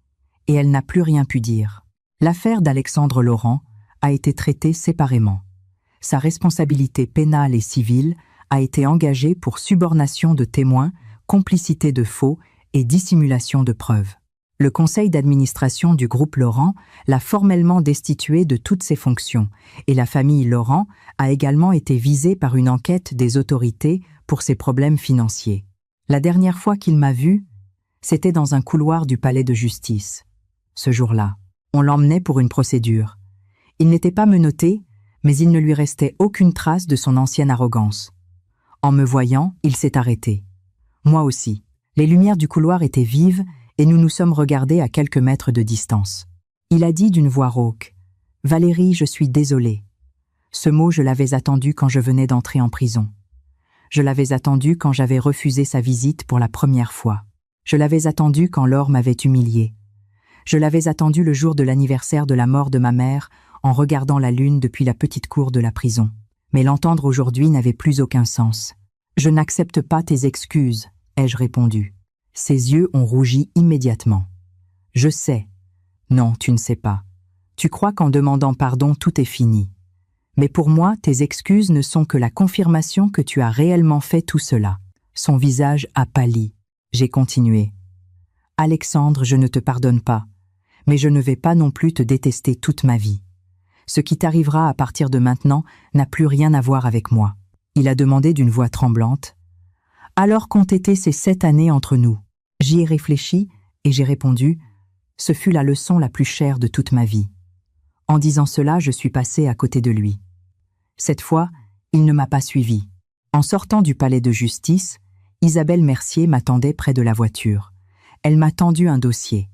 et elle n'a plus rien pu dire. L'affaire d'Alexandre Laurent a été traitée séparément. Sa responsabilité pénale et civile a été engagée pour subornation de témoins, complicité de faux et dissimulation de preuves. Le conseil d'administration du groupe Laurent l'a formellement destitué de toutes ses fonctions et la famille Laurent a également été visée par une enquête des autorités pour ses problèmes financiers. La dernière fois qu'il m'a vue, c'était dans un couloir du palais de justice. Ce jour-là, on l'emmenait pour une procédure. Il n'était pas menotté, mais il ne lui restait aucune trace de son ancienne arrogance. En me voyant, il s'est arrêté. Moi aussi. Les lumières du couloir étaient vives et nous nous sommes regardés à quelques mètres de distance. Il a dit d'une voix rauque « Valérie, je suis désolé. » Ce mot, je l'avais attendu quand je venais d'entrer en prison. Je l'avais attendu quand j'avais refusé sa visite pour la première fois. Je l'avais attendu quand Laure m'avait humilié. Je l'avais attendu le jour de l'anniversaire de la mort de ma mère en regardant la lune depuis la petite cour de la prison. Mais l'entendre aujourd'hui n'avait plus aucun sens. « Je n'accepte pas tes excuses », ai-je répondu. Ses yeux ont rougi immédiatement. « Je sais. » « Non, tu ne sais pas. Tu crois qu'en demandant pardon, tout est fini. Mais pour moi, tes excuses ne sont que la confirmation que tu as réellement fait tout cela. » Son visage a pâli. J'ai continué. « Alexandre, je ne te pardonne pas, mais je ne vais pas non plus te détester toute ma vie. Ce qui t'arrivera à partir de maintenant n'a plus rien à voir avec moi. » Il a demandé d'une voix tremblante. « Alors qu'ont été ces 7 années entre nous ?» J'y ai réfléchi et j'ai répondu « Ce fut la leçon la plus chère de toute ma vie. » En disant cela, je suis passée à côté de lui. Cette fois, il ne m'a pas suivi. En sortant du palais de justice, Isabelle Mercier m'attendait près de la voiture. Elle m'a tendu un dossier.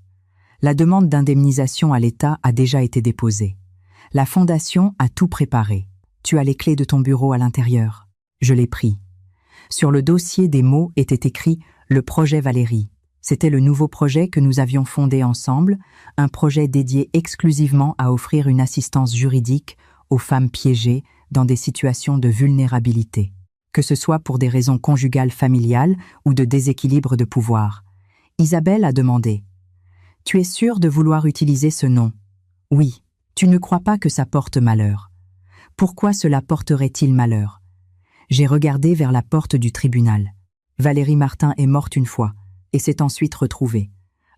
La demande d'indemnisation à l'État a déjà été déposée. La fondation a tout préparé. Tu as les clés de ton bureau à l'intérieur. Je l'ai pris. Sur le dossier, des mots étaient écrits « Le projet Valérie ». C'était le nouveau projet que nous avions fondé ensemble, un projet dédié exclusivement à offrir une assistance juridique aux femmes piégées dans des situations de vulnérabilité, que ce soit pour des raisons conjugales familiales ou de déséquilibre de pouvoir. Isabelle a demandé « Tu es sûre de vouloir utiliser ce nom ? Oui, tu ne crois pas que ça porte malheur. Pourquoi cela porterait-il malheur ? J'ai regardé vers la porte du tribunal. Valérie Martin est morte une fois et s'est ensuite retrouvée.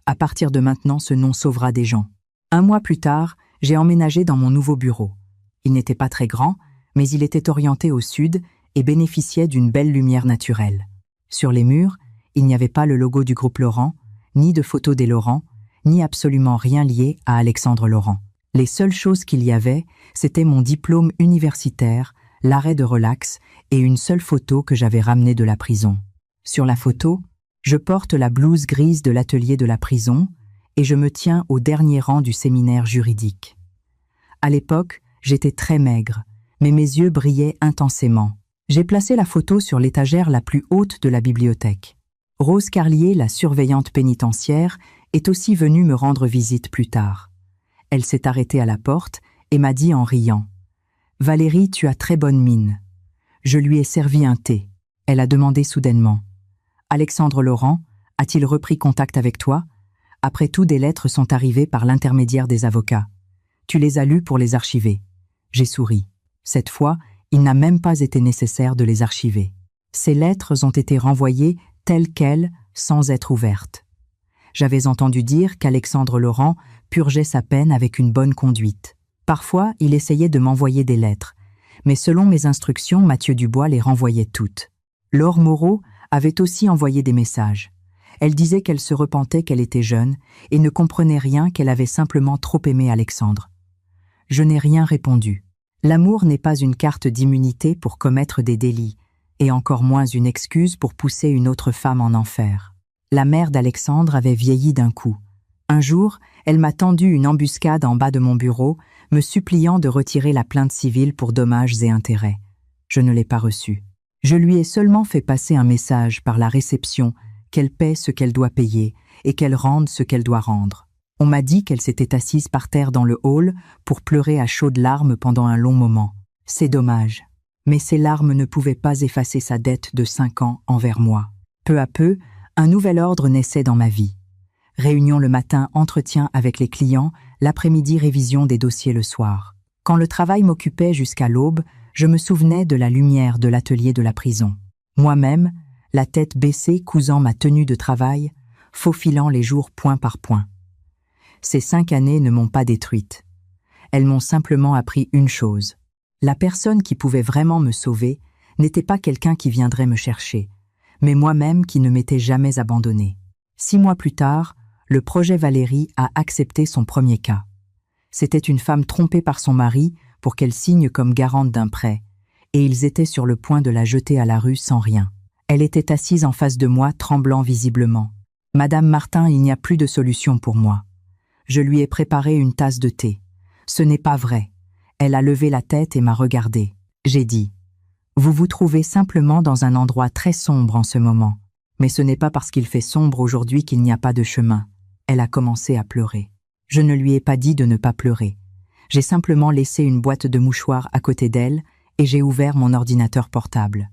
À partir de maintenant, ce nom sauvera des gens. 1 mois plus tard, j'ai emménagé dans mon nouveau bureau. Il n'était pas très grand, mais il était orienté au sud et bénéficiait d'une belle lumière naturelle. Sur les murs, il n'y avait pas le logo du groupe Laurent, ni de photo des Laurent, ni absolument rien lié à Alexandre Laurent. Les seules choses qu'il y avait, c'était mon diplôme universitaire, l'arrêt de relax et une seule photo que j'avais ramenée de la prison. Sur la photo, je porte la blouse grise de l'atelier de la prison et je me tiens au dernier rang du séminaire juridique. À l'époque, j'étais très maigre, mais mes yeux brillaient intensément. J'ai placé la photo sur l'étagère la plus haute de la bibliothèque. Rose Carlier, la surveillante pénitentiaire, est aussi venue me rendre visite plus tard. Elle s'est arrêtée à la porte et m'a dit en riant « Valérie, tu as très bonne mine. » Je lui ai servi un thé. Elle a demandé soudainement « Alexandre Laurent, a-t-il repris contact avec toi? Après tout, des lettres sont arrivées par l'intermédiaire des avocats. Tu les as lues pour les archiver. J'ai souri. Cette fois, il n'a même pas été nécessaire de les archiver. Ces lettres ont été renvoyées telles quelles, sans être ouvertes. J'avais entendu dire qu'Alexandre Laurent purgeait sa peine avec une bonne conduite. Parfois, il essayait de m'envoyer des lettres, mais selon mes instructions, Mathieu Dubois les renvoyait toutes. Laure Moreau avait aussi envoyé des messages. Elle disait qu'elle se repentait qu'elle était jeune et ne comprenait rien, qu'elle avait simplement trop aimé Alexandre. Je n'ai rien répondu. L'amour n'est pas une carte d'immunité pour commettre des délits, et encore moins une excuse pour pousser une autre femme en enfer. La mère d'Alexandre avait vieilli d'un coup. Un jour, elle m'a tendu une embuscade en bas de mon bureau, me suppliant de retirer la plainte civile pour dommages et intérêts. Je ne l'ai pas reçue. Je lui ai seulement fait passer un message par la réception qu'elle paie ce qu'elle doit payer et qu'elle rende ce qu'elle doit rendre. On m'a dit qu'elle s'était assise par terre dans le hall pour pleurer à chaudes larmes pendant un long moment. C'est dommage. Mais ces larmes ne pouvaient pas effacer sa dette de 5 ans envers moi. Peu à peu, un nouvel ordre naissait dans ma vie. Réunion le matin, entretien avec les clients, l'après-midi révision des dossiers le soir. Quand le travail m'occupait jusqu'à l'aube, je me souvenais de la lumière de l'atelier de la prison. Moi-même, la tête baissée, cousant ma tenue de travail, faufilant les jours point par point. Ces 5 années ne m'ont pas détruite. Elles m'ont simplement appris une chose. La personne qui pouvait vraiment me sauver n'était pas quelqu'un qui viendrait me chercher, mais moi-même qui ne m'étais jamais abandonné. 6 mois plus tard, le projet Valérie a accepté son premier cas. C'était une femme trompée par son mari pour qu'elle signe comme garante d'un prêt, et ils étaient sur le point de la jeter à la rue sans rien. Elle était assise en face de moi, tremblant visiblement. « Madame Martin, il n'y a plus de solution pour moi. » Je lui ai préparé une tasse de thé. « Ce n'est pas vrai. » Elle a levé la tête et m'a regardé. J'ai dit « Vous vous trouvez simplement dans un endroit très sombre en ce moment. Mais ce n'est pas parce qu'il fait sombre aujourd'hui qu'il n'y a pas de chemin. » Elle a commencé à pleurer. Je ne lui ai pas dit de ne pas pleurer. J'ai simplement laissé une boîte de mouchoirs à côté d'elle et j'ai ouvert mon ordinateur portable.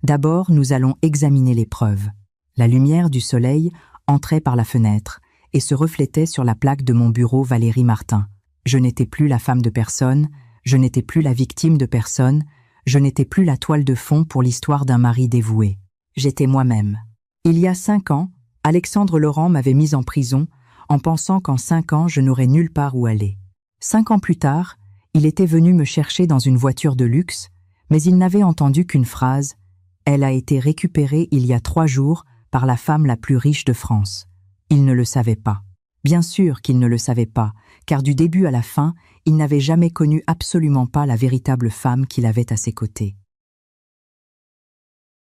D'abord, nous allons examiner les preuves. La lumière du soleil entrait par la fenêtre et se reflétait sur la plaque de mon bureau Valérie Martin. Je n'étais plus la femme de personne, je n'étais plus la victime de personne, je n'étais plus la toile de fond pour l'histoire d'un mari dévoué. J'étais moi-même. Il y a 5 ans, Alexandre Laurent m'avait mise en prison en pensant qu'en 5 ans, je n'aurais nulle part où aller. 5 ans plus tard, il était venu me chercher dans une voiture de luxe, mais il n'avait entendu qu'une phrase « Elle a été récupérée il y a 3 jours par la femme la plus riche de France ». Il ne le savait pas. Bien sûr qu'il ne le savait pas, car du début à la fin, il n'avait jamais connu absolument pas la véritable femme qu'il avait à ses côtés.